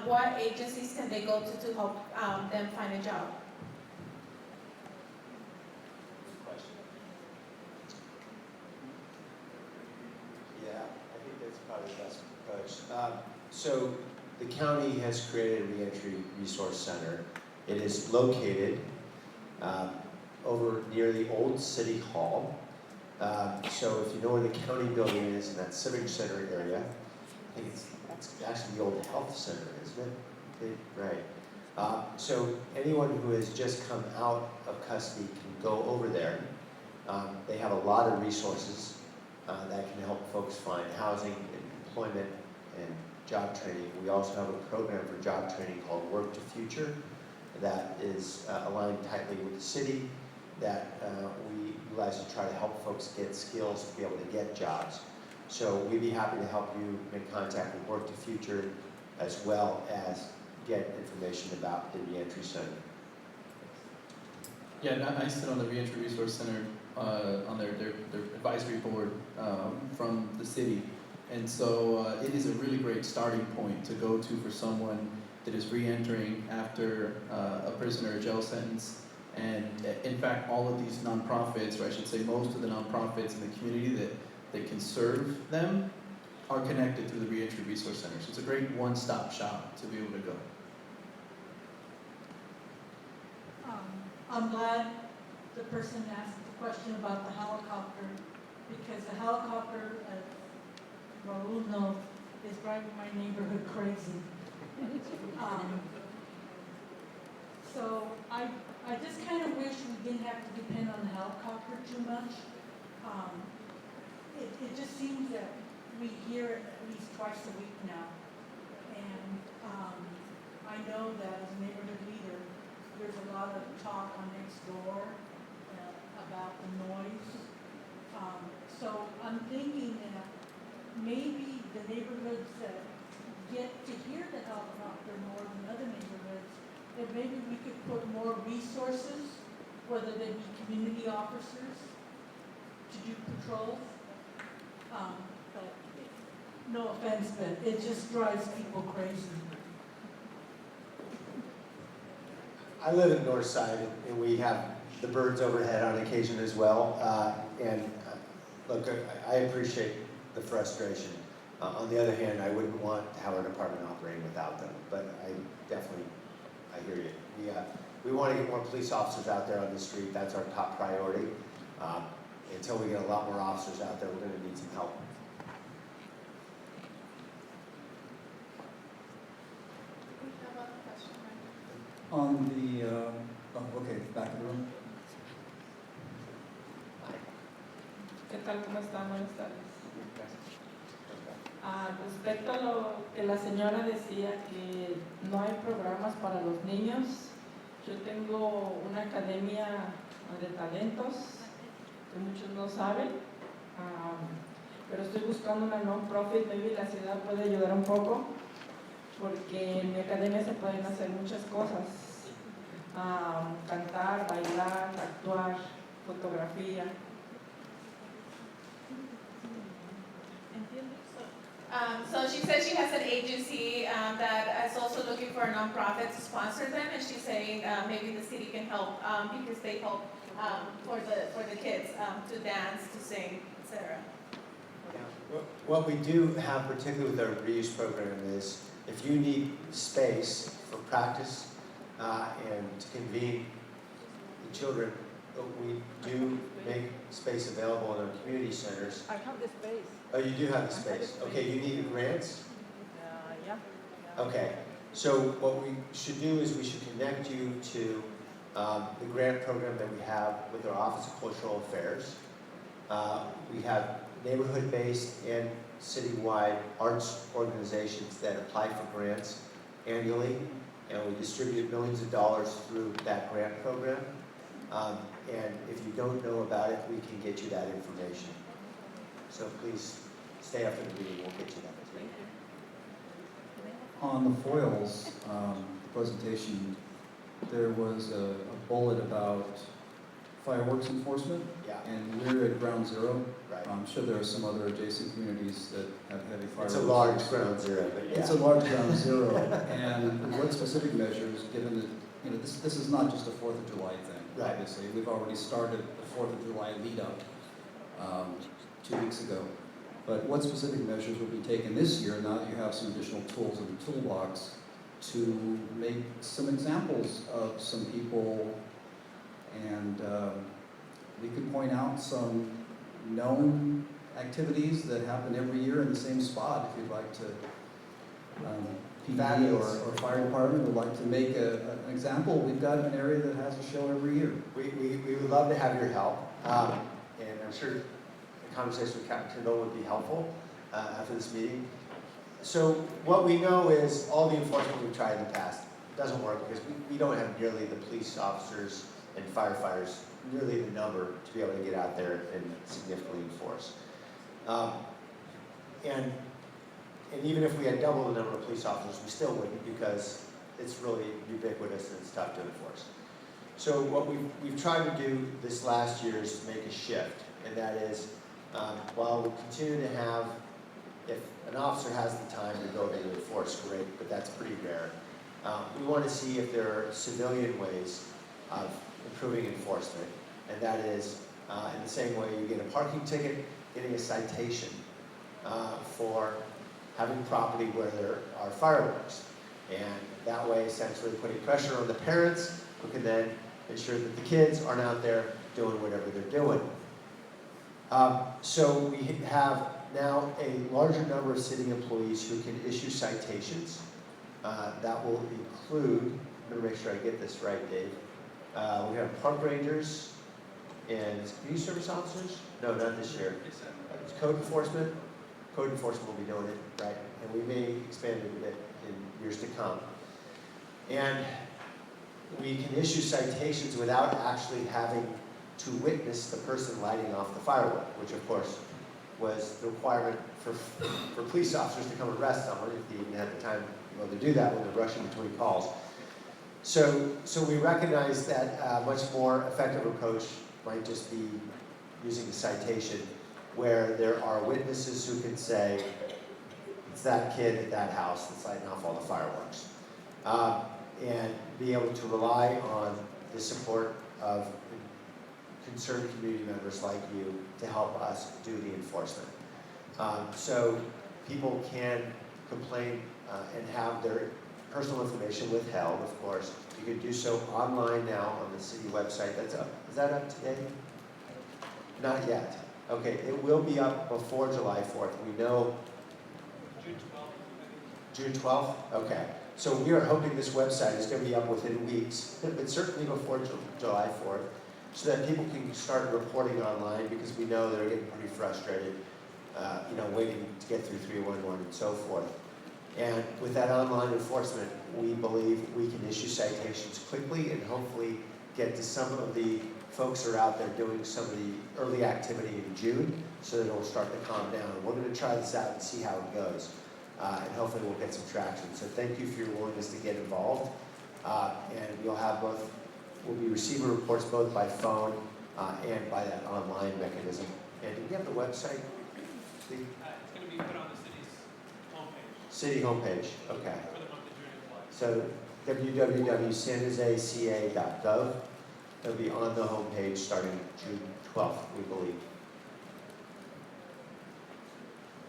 what agencies can they go to help them find a job? Yeah, I think that's probably the best approach. So the county has created a reentry resource center. It is located over near the old city hall. So if you know where the county building is in that civic center area, I think it's actually the old health center, isn't it? Right. So anyone who has just come out of custody can go over there. They have a lot of resources that can help folks find housing and employment and job training. We also have a program for job training called Work to Future that is aligned tightly with the city, that we utilize to try to help folks get skills to be able to get jobs. So we'd be happy to help you make contact with Work to Future, as well as get information about the reentry center. Yeah, and I sit on the Reentry Resource Center on their advisory board from the city. And so it is a really great starting point to go to for someone that is re-entering after a prison or a jail sentence. And in fact, all of these nonprofits, or I should say most of the nonprofits in the community that can serve them, are connected through the Reentry Resource Center. So it's a great one-stop shop to be able to go. I'm glad the person asked the question about the helicopter, because the helicopter, as Raul knows, is driving my neighborhood crazy. So I just kind of wish we didn't have to depend on the helicopter too much. It just seems that we hear it at least twice a week now. And I know that as a neighborhood leader, there's a lot of talk on next door about the noise. So I'm thinking that maybe the neighborhoods that get to hear the helicopter more than other neighborhoods, that maybe we could put more resources, whether they be community officers, to do patrols. But no offense, but it just drives people crazy. I live in North Side, and we have the birds overhead on occasion as well. Look, I appreciate the frustration. On the other hand, I wouldn't want our department operating without them, but I hear you. We want to get more police officers out there on the street. That's our top priority. Until we get a lot more officers out there, we're going to need some help. On the, okay, back of the room. ¿Qué tal? ¿Cómo están? Buenas tardes. Respecto a lo que la señora decía, que no hay programas para los niños, yo tengo una academia de talentos que muchos no saben, pero estoy buscando una non-profit, maybe la ciudad puede ayudar un poco, porque en mi academia se pueden hacer muchas cosas, cantar, bailar, actuar, fotografía. So she said she has an agency that is also looking for a nonprofit to sponsor them, and she's saying maybe the city can help because they help for the kids to dance, to sing, etc. What we do have, particularly with our reuse program, is if you need space for practice and to convene the children, we do make space available in our community centers. I have the space. Oh, you do have the space. Okay, you need grants? Yeah. Okay, so what we should do is we should connect you to the grant program that we have with our Office of Cultural Affairs. We have neighborhood-based and citywide arts organizations that apply for grants annually, and we distribute millions of dollars through that grant program. And if you don't know about it, we can get you that information. So please stay after the meeting, we'll get you that information. On the foils, the presentation, there was a bullet about fireworks enforcement. Yeah. And we're at ground zero. Right. I'm sure there are some other adjacent communities that have heavy fireworks. It's a large ground zero, but yeah. It's a large ground zero. And what specific measures, given that, you know, this is not just a 4th of July thing, right. Obviously. We've already started the 4th of July lead up 2 weeks ago. But what specific measures will be taken this year, now that you have some additional tools in the toolbox, to make some examples of some people, and we could point out some known activities that happen every year in the same spot, if you'd like to, PD or fire department would like to make an example. We've got an area that has a show every year. We would love to have your help, and I'm sure the conversation with Captain Tyndall would be helpful after this meeting. So what we know is all the enforcement we've tried in the past doesn't work because we don't have nearly the police officers and firefighters, nearly the number to be able to get out there and significantly enforce. And even if we had double the number of police officers, we still wouldn't because it's really ubiquitous and it's tough to enforce. So what we've tried to do this last year is to make a shift, and that is, while we'll continue to have, if an officer has the time to go to enforce, great, but that's pretty rare. We want to see if there are civilian ways of improving enforcement, and that is, in the same way you get a parking ticket, getting a citation for having property where there are fireworks. And that way, essentially putting pressure on the parents who can then ensure that the kids aren't out there doing whatever they're doing. So we have now a larger number of city employees who can issue citations That will include, I'm gonna make sure I get this right, Dave. We have park rangers and community service officers? No, not this year. It's code enforcement. Code enforcement will be doing it, right? And we may expand it a bit in years to come. And we can issue citations without actually having to witness the person lighting off the firework, which of course was the requirement for police officers to come arrest someone if they even had the time to do that when they're rushing between calls. So we recognize that a much more effective approach might just be using a citation where there are witnesses who can say, it's that kid at that house that's lighting off all the fireworks. And be able to rely on the support of concerned community members like you to help us do the enforcement. So people can complain and have their personal information withheld, of course. You can do so online now on the city website. That's up. Is that up today? Not yet. Okay, it will be up before July 4th. We know June 12th? Okay. So we are hoping this website is going to be up within weeks, but certainly before July 4th, so that people can start reporting online, because we know they're getting pretty frustrated, waiting to get through 311 and so forth. And with that online enforcement, we believe we can issue citations quickly and hopefully get to some of the folks who are out there doing some of the early activity in June, so that it will start to calm down. We're going to try this out and see how it goes. And hopefully we'll get some traction. So thank you for your willingness to get involved. And we'll be receiving reports both by phone and by that online mechanism. And do we have the website? It's going to be put on the city's homepage. City homepage, okay. For the month of June and July. So www.sanjoseca.gov. It'll be on the homepage starting June 12th, we believe.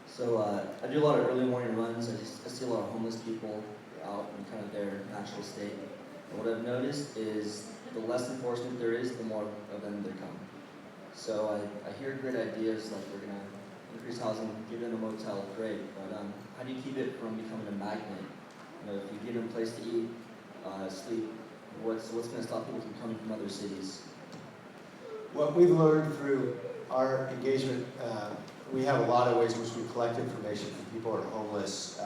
So I do a lot of early morning runs. I see a lot of homeless people out in kind of their natural state. And what I've noticed is the less enforcement there is, the more of them there come. So I hear great ideas like we're going to increase housing, give them a motel, great. But how do you keep it from becoming a magnet? If you give them a place to eat, sleep, what's going to stop people from coming from other cities? What we've learned through our engagement, we have a lot of ways in which we collect information from people who are homeless.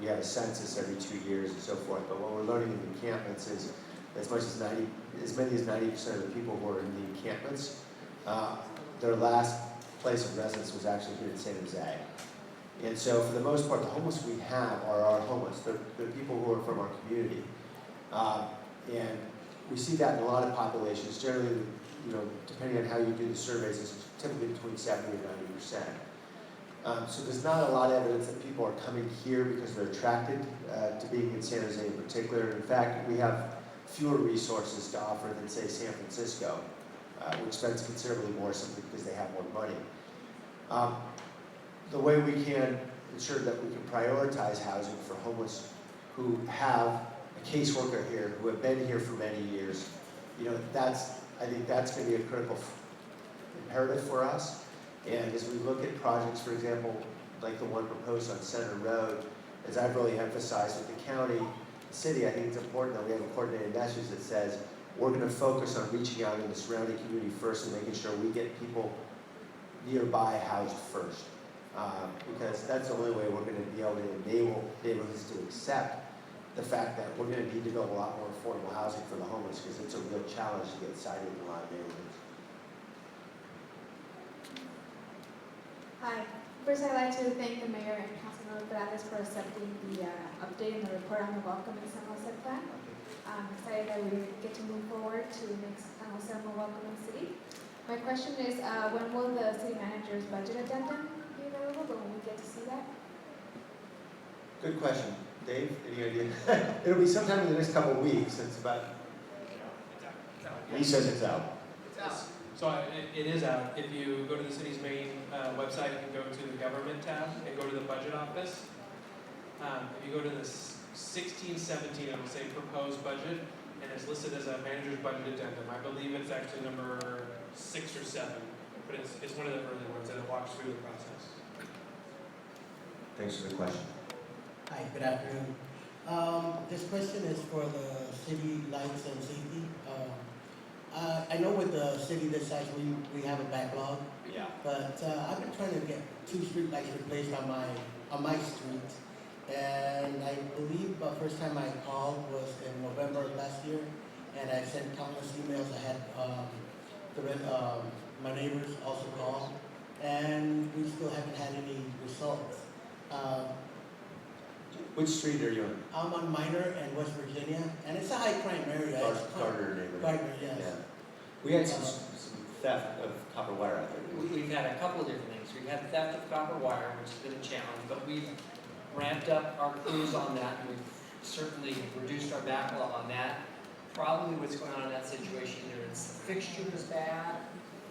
We have a census every 2 years and so forth. But what we're learning in the encampments is as many as 90% of the people who are in the encampments, their last place of residence was actually here in San Jose. And so for the most part, the homeless we have are our homeless. They're people who are from our community. And we see that in a lot of populations. Generally, depending on how you do the surveys, it's typically between 70 and 90%. So there's not a lot of evidence that people are coming here because they're attracted to being in San Jose in particular. In fact, we have fewer resources to offer than, say, San Francisco, which spends considerably more simply because they have more money. The way we can ensure that we can prioritize housing for homeless who have a caseworker here, who have been here for many years, I think that's going to be a critical imperative for us. And as we look at projects, for example, like the one proposed on Center Road, as I've really emphasized with the county, the city, I think it's important that we have a coordinated message that says we're going to focus on reaching out in the surrounding community first and making sure we get people nearby housed first. Because that's the only way we're going to be able to enable neighborhoods to accept the fact that we're going to need to build a lot more affordable housing for the homeless, because it's a real challenge to get sited in a lot of neighborhoods. Hi. First, I'd like to thank the mayor and Councilmember Peralez for accepting the update and the report on the Welcome in San Jose plan. I'm excited that we get to move forward to make San Jose a more welcoming city. My question is, when will the city manager's budget addendum be available? When we get to see that? Good question. Dave, any idea? It'll be sometime in the next couple of weeks. It's about. He says it's out. It's out. So it is out. If you go to the city's main website, you can go to the government tab and go to the budget office. If you go to the 16-17, it'll say proposed budget, and it's listed as a manager's budget addendum. I believe it's actually number 6 or 7, but it's one of the early ones, and it walks through the process. Thanks for the question. Hi, good afternoon. This question is for the city lights and safety. I know with the city this size, we have a backlog, Yeah. but I've been trying to get 2 street lights replaced on my street. And I believe the first time I called was in November of last year, and I sent countless emails. I had my neighbors also call, and we still haven't had any results. Which street are you on? I'm on Minor and West Virginia, and it's a high crime area. It's Carter neighborhood. Gardner, yes. Yeah. We had some theft of copper wire out there. We've had a couple of different things. We've had theft of copper wire, which has been a challenge, but we've ramped up our crews on that, and we've certainly reduced our backlog on that. Probably what's going on in that situation, either it's the fixture is bad,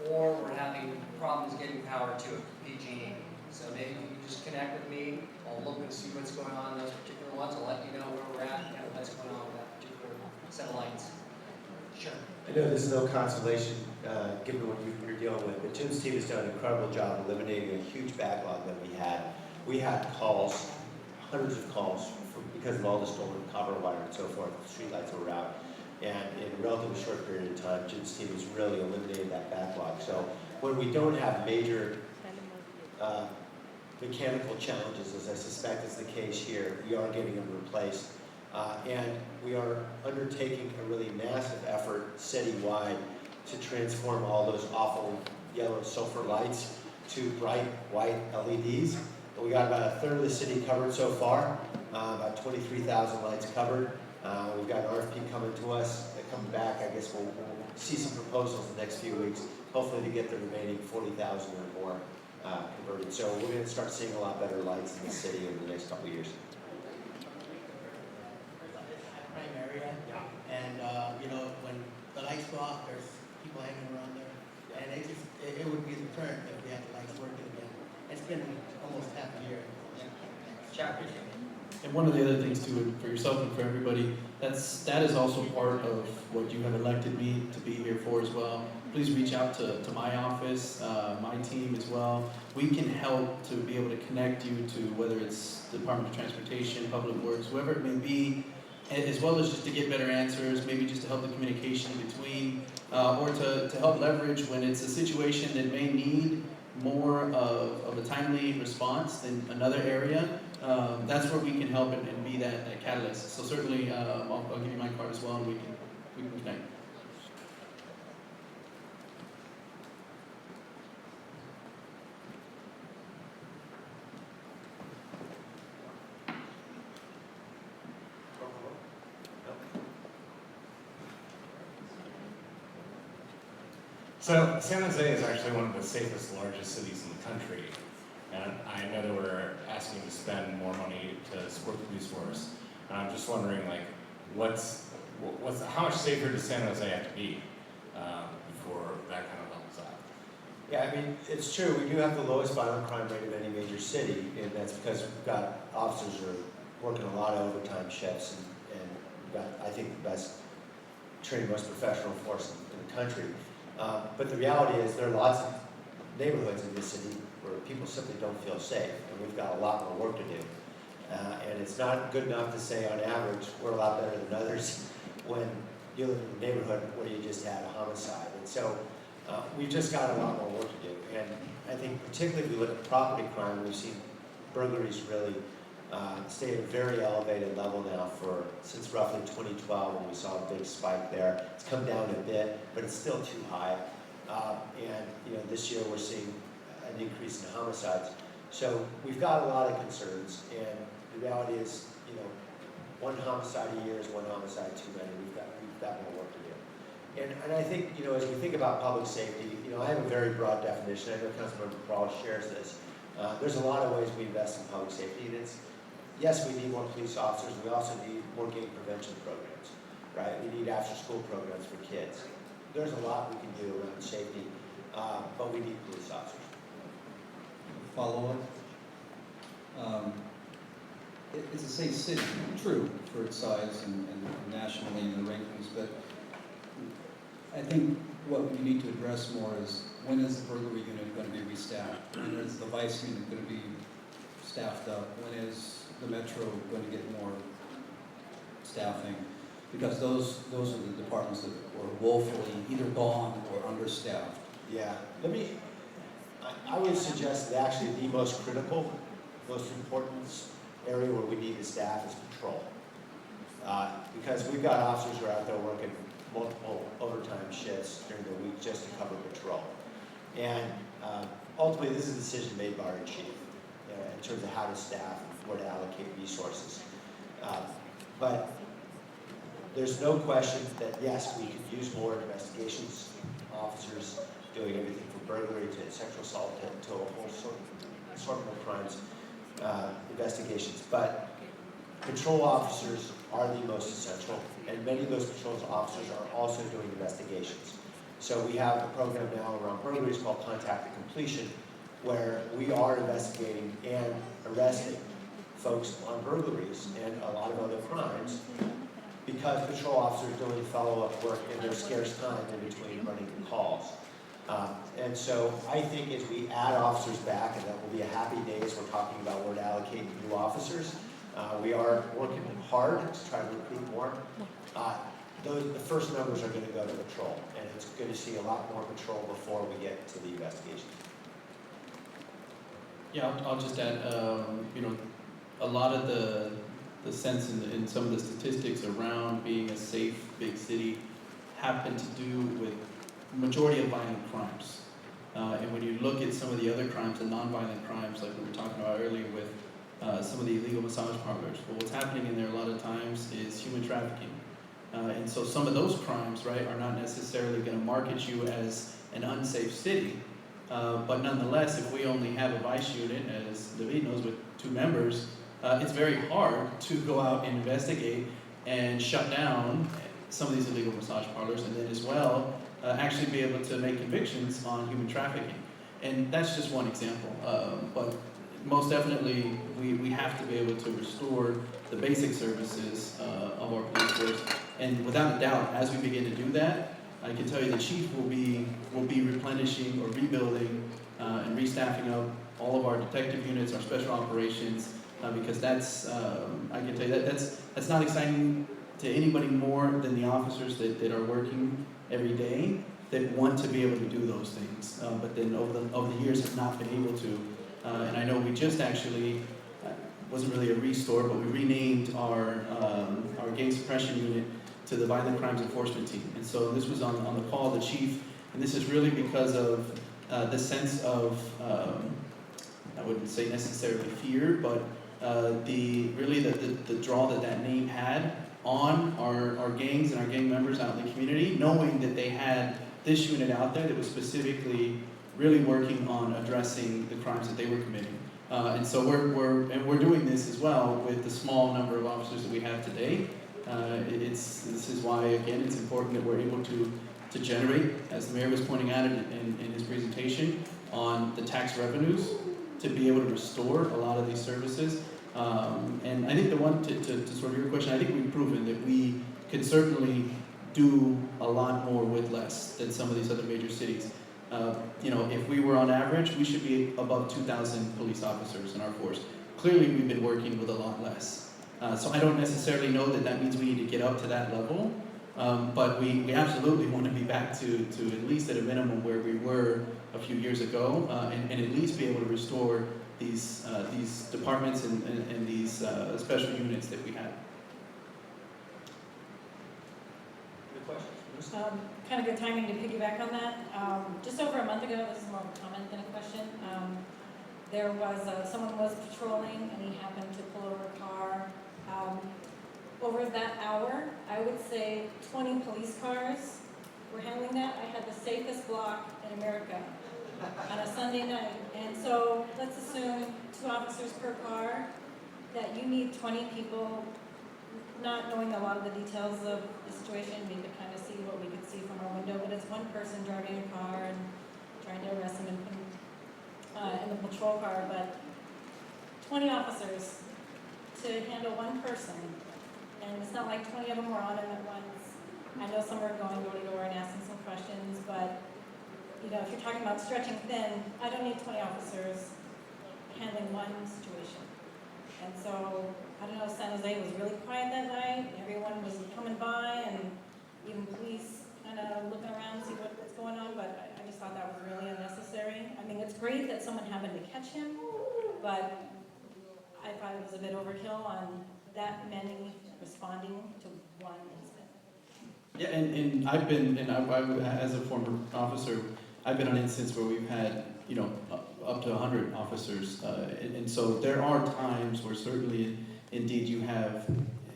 or we're having problems getting power to a PG&E. So maybe you can just connect with me, I'll look and see what's going on in those particular ones, I'll let you know where we're at, and what's going on with that particular set of lights. Sure. I know this is no consolation, given what you're dealing with, but Jim's team has done an incredible job eliminating a huge backlog that we had. We had calls, hundreds of calls, because of all the stolen copper wire and so forth. The streetlights were out, and in a relatively short period of time, Jim's team has really eliminated that backlog. So when we don't have major mechanical challenges, as I suspect is the case here, we are getting them replaced. And we are undertaking a really massive effort citywide to transform all those awful yellow sulfur lights to bright white LEDs. We got about a third of the city covered so far, about 23,000 lights covered. We've got an RFP coming to us, coming back. I guess we'll see some proposals in the next few weeks, hopefully to get the remaining 40,000 or more converted. So we're going to start seeing a lot better lights in the city in the next couple of years. Crime area, and when the lights go off, there's people hanging around there, and it would be a deterrent if we had the lights working again. It's been almost half a year. And one of the other things too, for yourself and for everybody, that is also part of what you have elected me to be here for as well. Please reach out to my office, my team as well. We can help to be able to connect you to whether it's the Department of Transportation, Public Works, whoever it may be, as well as just to get better answers, maybe just to help the communication between, or to help leverage when it's a situation that may need more of a timely response than another area. That's where we can help and be that catalyst. So certainly, I'll give you my card as well, and we can connect. So San Jose is actually one of the safest, largest cities in the country. And I know that we're asking to spend more money to support the police force. And I'm just wondering, like, how much safer does San Jose have to be before that kind of levels out? Yeah, I mean, it's true. We do have the lowest violent crime rate of any major city, and that's because we've got officers who are working a lot of overtime shifts, and we've got, I think, the best trained, most professional force in the country. But the reality is there are lots of neighborhoods in this city where people simply don't feel safe, and we've got a lot more work to do. And it's not good enough to say on average we're a lot better than others when you live in a neighborhood where you just had a homicide. And so we've just got a lot more work to do. And I think particularly if we look at property crime, we've seen burglaries really stay at a very elevated level now since roughly 2012 when we saw a big spike there. It's come down a bit, but it's still too high. And this year we're seeing an increase in homicides. So we've got a lot of concerns, and the reality is, one homicide a year is one homicide too many. We've got more work to do. And I think, as we think about public safety, I have a very broad definition. I know Councilmember Peralez shares this. There's a lot of ways we invest in public safety, and yes, we need more police officers. We also need more gang prevention programs, right? We need after-school programs for kids. There's a lot we can do around safety, but we need police officers. Follow-up. It's a safe city, true, for its size and nationally in the rankings, but I think what we need to address more is when is the burglary unit going to be restaffed? When is the vice unit going to be staffed up? When is the metro going to get more staffing, because those are the departments that are woefully either gone or understaffed. Yeah, I would suggest that actually the most critical, most important area where we need the staff is patrol. Because we've got officers who are out there working multiple overtime shifts during the week just to cover patrol. And ultimately, this is a decision made by our chief in terms of how to staff and where to allocate resources. But there's no question that, yes, we could use more investigations officers doing everything from burglary to sexual assault to a whole assortment of crimes investigations. But patrol officers are the most essential, and many of those patrol officers are also doing investigations. So we have a program now around burglaries called Contact to Completion, where we are investigating and arresting folks on burglaries and a lot of other crimes because patrol officers are doing follow-up work in their scarce time in between running the calls. And so I think as we add officers back, and that will be a happy day as we're talking about where to allocate new officers, we are working hard to try to recruit more. The first numbers are going to go to patrol, and it's good to see a lot more patrol before we get to the investigation. Yeah, I'll just add, a lot of the sense in some of the statistics around being a safe big city happen to do with majority of violent crimes. And when you look at some of the other crimes, the non-violent crimes, like we were talking about earlier with some of the illegal massage parlors, well, what's happening in there a lot of times is human trafficking. And so some of those crimes, right, are not necessarily going to market you as an unsafe city. But nonetheless, if we only have a vice unit, as David knows, with 2 members, it's very hard to go out and investigate and shut down some of these illegal massage parlors, and then as well, actually be able to make convictions on human trafficking. And that's just one example. But most definitely, we have to be able to restore the basic services of our police force. And without a doubt, as we begin to do that, I can tell you the chief will be replenishing or rebuilding and restaffing up all of our detective units, our special operations, because that's, I can tell you that's not exciting to anybody more than the officers that are working every day that want to be able to do those things, but then over the years have not been able to. And I know we just actually, wasn't really a restore, but we renamed our gang suppression unit to the Violent Crimes Enforcement Team. And so this was on the call of the chief, and this is really because of the sense of, I wouldn't say necessarily fear, but the draw that name had on our gangs and our gang members out in the community, knowing that they had this unit out there that was specifically really working on addressing the crimes that they were committing. And so we're doing this as well with the small number of officers that we have today. This is why, again, it's important that we're able to generate, as the mayor was pointing out in his presentation, on the tax revenues to be able to restore a lot of these services. And I think the one, to sort of your question, I think we've proven that we can certainly do a lot more with less than some of these other major cities. If we were on average, we should be above 2,000 police officers in our force. Clearly, we've been working with a lot less. So I don't necessarily know that means we need to get up to that level, but we absolutely want to be back to at least at a minimum where we were a few years ago, and at least be able to restore these departments and these special units that we have. Good question. Kind of good timing to piggyback on that. Just over a month ago, this is more of a comment than a question. There was someone was patrolling and he happened to pull over a car. Over that hour, I would say 20 police cars were handling that. I had the safest block in America on a Sunday night. And so let's assume 2 officers per car, that you need 20 people, not knowing a lot of the details of the situation. We could kind of see what we could see from our window, but it's one person driving a car and trying to arrest him and put him in the patrol car, but 20 officers to handle one person. And it's not like 20 of them were on him at once. I know some are going door to door and asking some questions, but if you're talking about stretching thin, I don't need 20 officers handling one situation. And so, I don't know, San Jose was really quiet that night. Everyone everyone was coming by and even police kind of looking around to see what's going on, but I just thought that was really unnecessary. I mean, it's great that someone happened to catch him, but I thought it was a bit overkill on that many responding to one incident. Yeah, and I've been, as a former officer, I've been on incidents where we've had, you know, up to 100 officers. And so there are times where certainly, indeed, you have,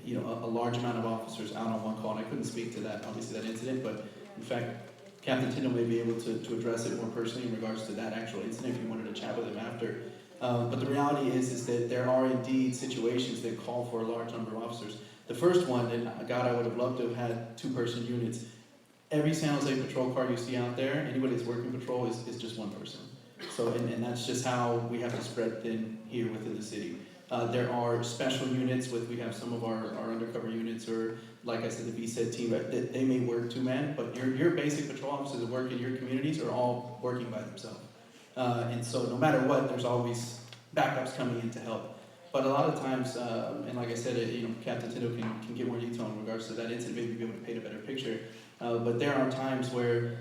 you know, a large amount of officers out on one call. And I couldn't speak to that, obviously, that incident, but in fact, Captain Tindall may be able to address it more personally in regards to that actual incident if you wanted to chat with him after. But the reality is that there are indeed situations that call for a large number of officers. The first one, and God, I would have loved to have had 2-person units. Every San Jose patrol car you see out there, anybody that's working patrol is just one person. So, and that's just how we have to spread thin here within the city. There are special units we have some of our undercover units, or like I said, the VSED team, they may work 2-man, but your basic patrol officers that work in your communities are all working by themselves. And so no matter what, there's always backups coming in to help. But a lot of times, and like I said, you know, Captain Tito can get more detail in regards to that incident, maybe be able to paint a better picture. But there are times where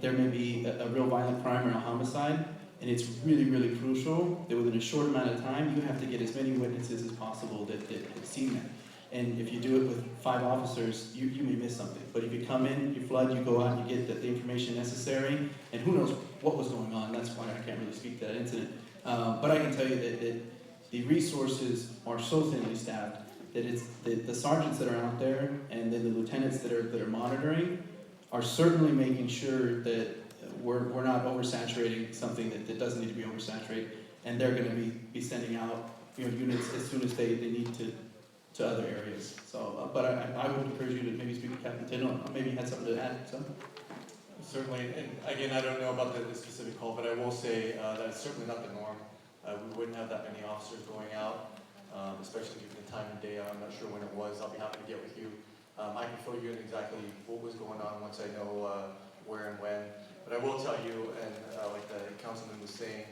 there may be a real violent crime or a homicide, and it's really, really crucial that within a short amount of time, you have to get as many witnesses as possible that have seen that. And if you do it with 5 officers, you may miss something. But if you come in, you flood, you go out, and you get the information necessary, and who knows what was going on. That's why I can't really speak to that incident. But I can tell you that the resources are so thinly staffed that it's the sergeants that are out there and then the lieutenants that are monitoring are certainly making sure that we're not oversaturating something that doesn't need to be oversaturated, and they're going to be sending out, you know, units as soon as they need to other areas. So, but I would encourage you to maybe speak to Captain Tino. Maybe you had something to add. So. Certainly, and again, I don't know about the specific call, but I will say that it's certainly not the norm. We wouldn't have that many officers going out, especially given the time of day. I'm not sure when it was. I'll be happy to get with you. I can fill you in exactly what was going on once I know where and when. But I will tell you, and like the councilman was saying,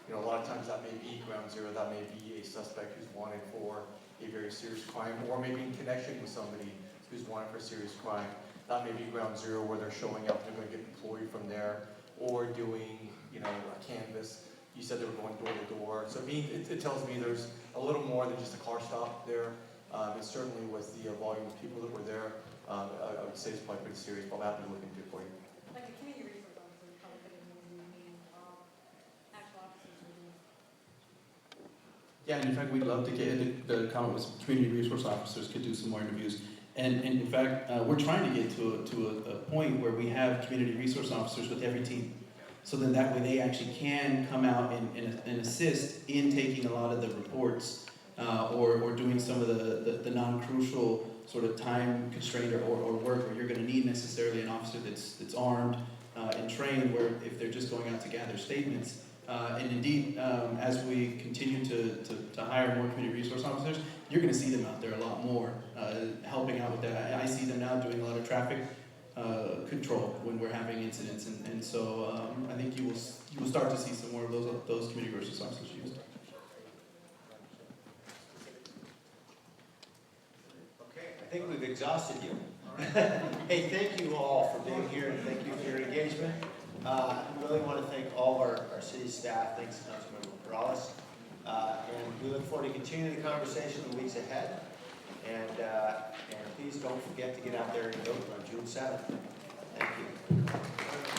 you know, a lot of times that may be ground zero. That may be a suspect who's wanted for a very serious crime, or maybe in connection with somebody who's wanted for serious crime. That may be ground zero where they're showing up, they're going to get deployed from there, or doing, you know, a canvas. You said they were going door to door. So it tells me there's a little more than just a car stop there. And certainly with the volume of people that were there, I would say it's probably pretty serious, but I'll have to look into it for you. Like a community resource officer probably could have been actual officers. Yeah, and in fact, we'd love to get, the comment was community resource officers could do some more interviews. And in fact, we're trying to get to a point where we have community resource officers with every team. So then that way they actually can come out and assist in taking a lot of the reports or doing some of the non-crucial sort of time constraint or work where you're going to need necessarily an officer that's armed and trained, where if they're just going out to gather statements. And indeed, as we continue to hire more community resource officers, you're going to see them out there a lot more, helping out with that. I see them now doing a lot of traffic control when we're having incidents, and so I think you will start to see some more of those community resource officers used. Okay, I think we've exhausted you. Hey, thank you all for being here, and thank you for your engagement. I really want to thank all of our city staff. Thanks, Councilmember Peralez. And we look forward to continuing the conversation in the weeks ahead. And please don't forget to get out there and vote on June 7th. Thank you.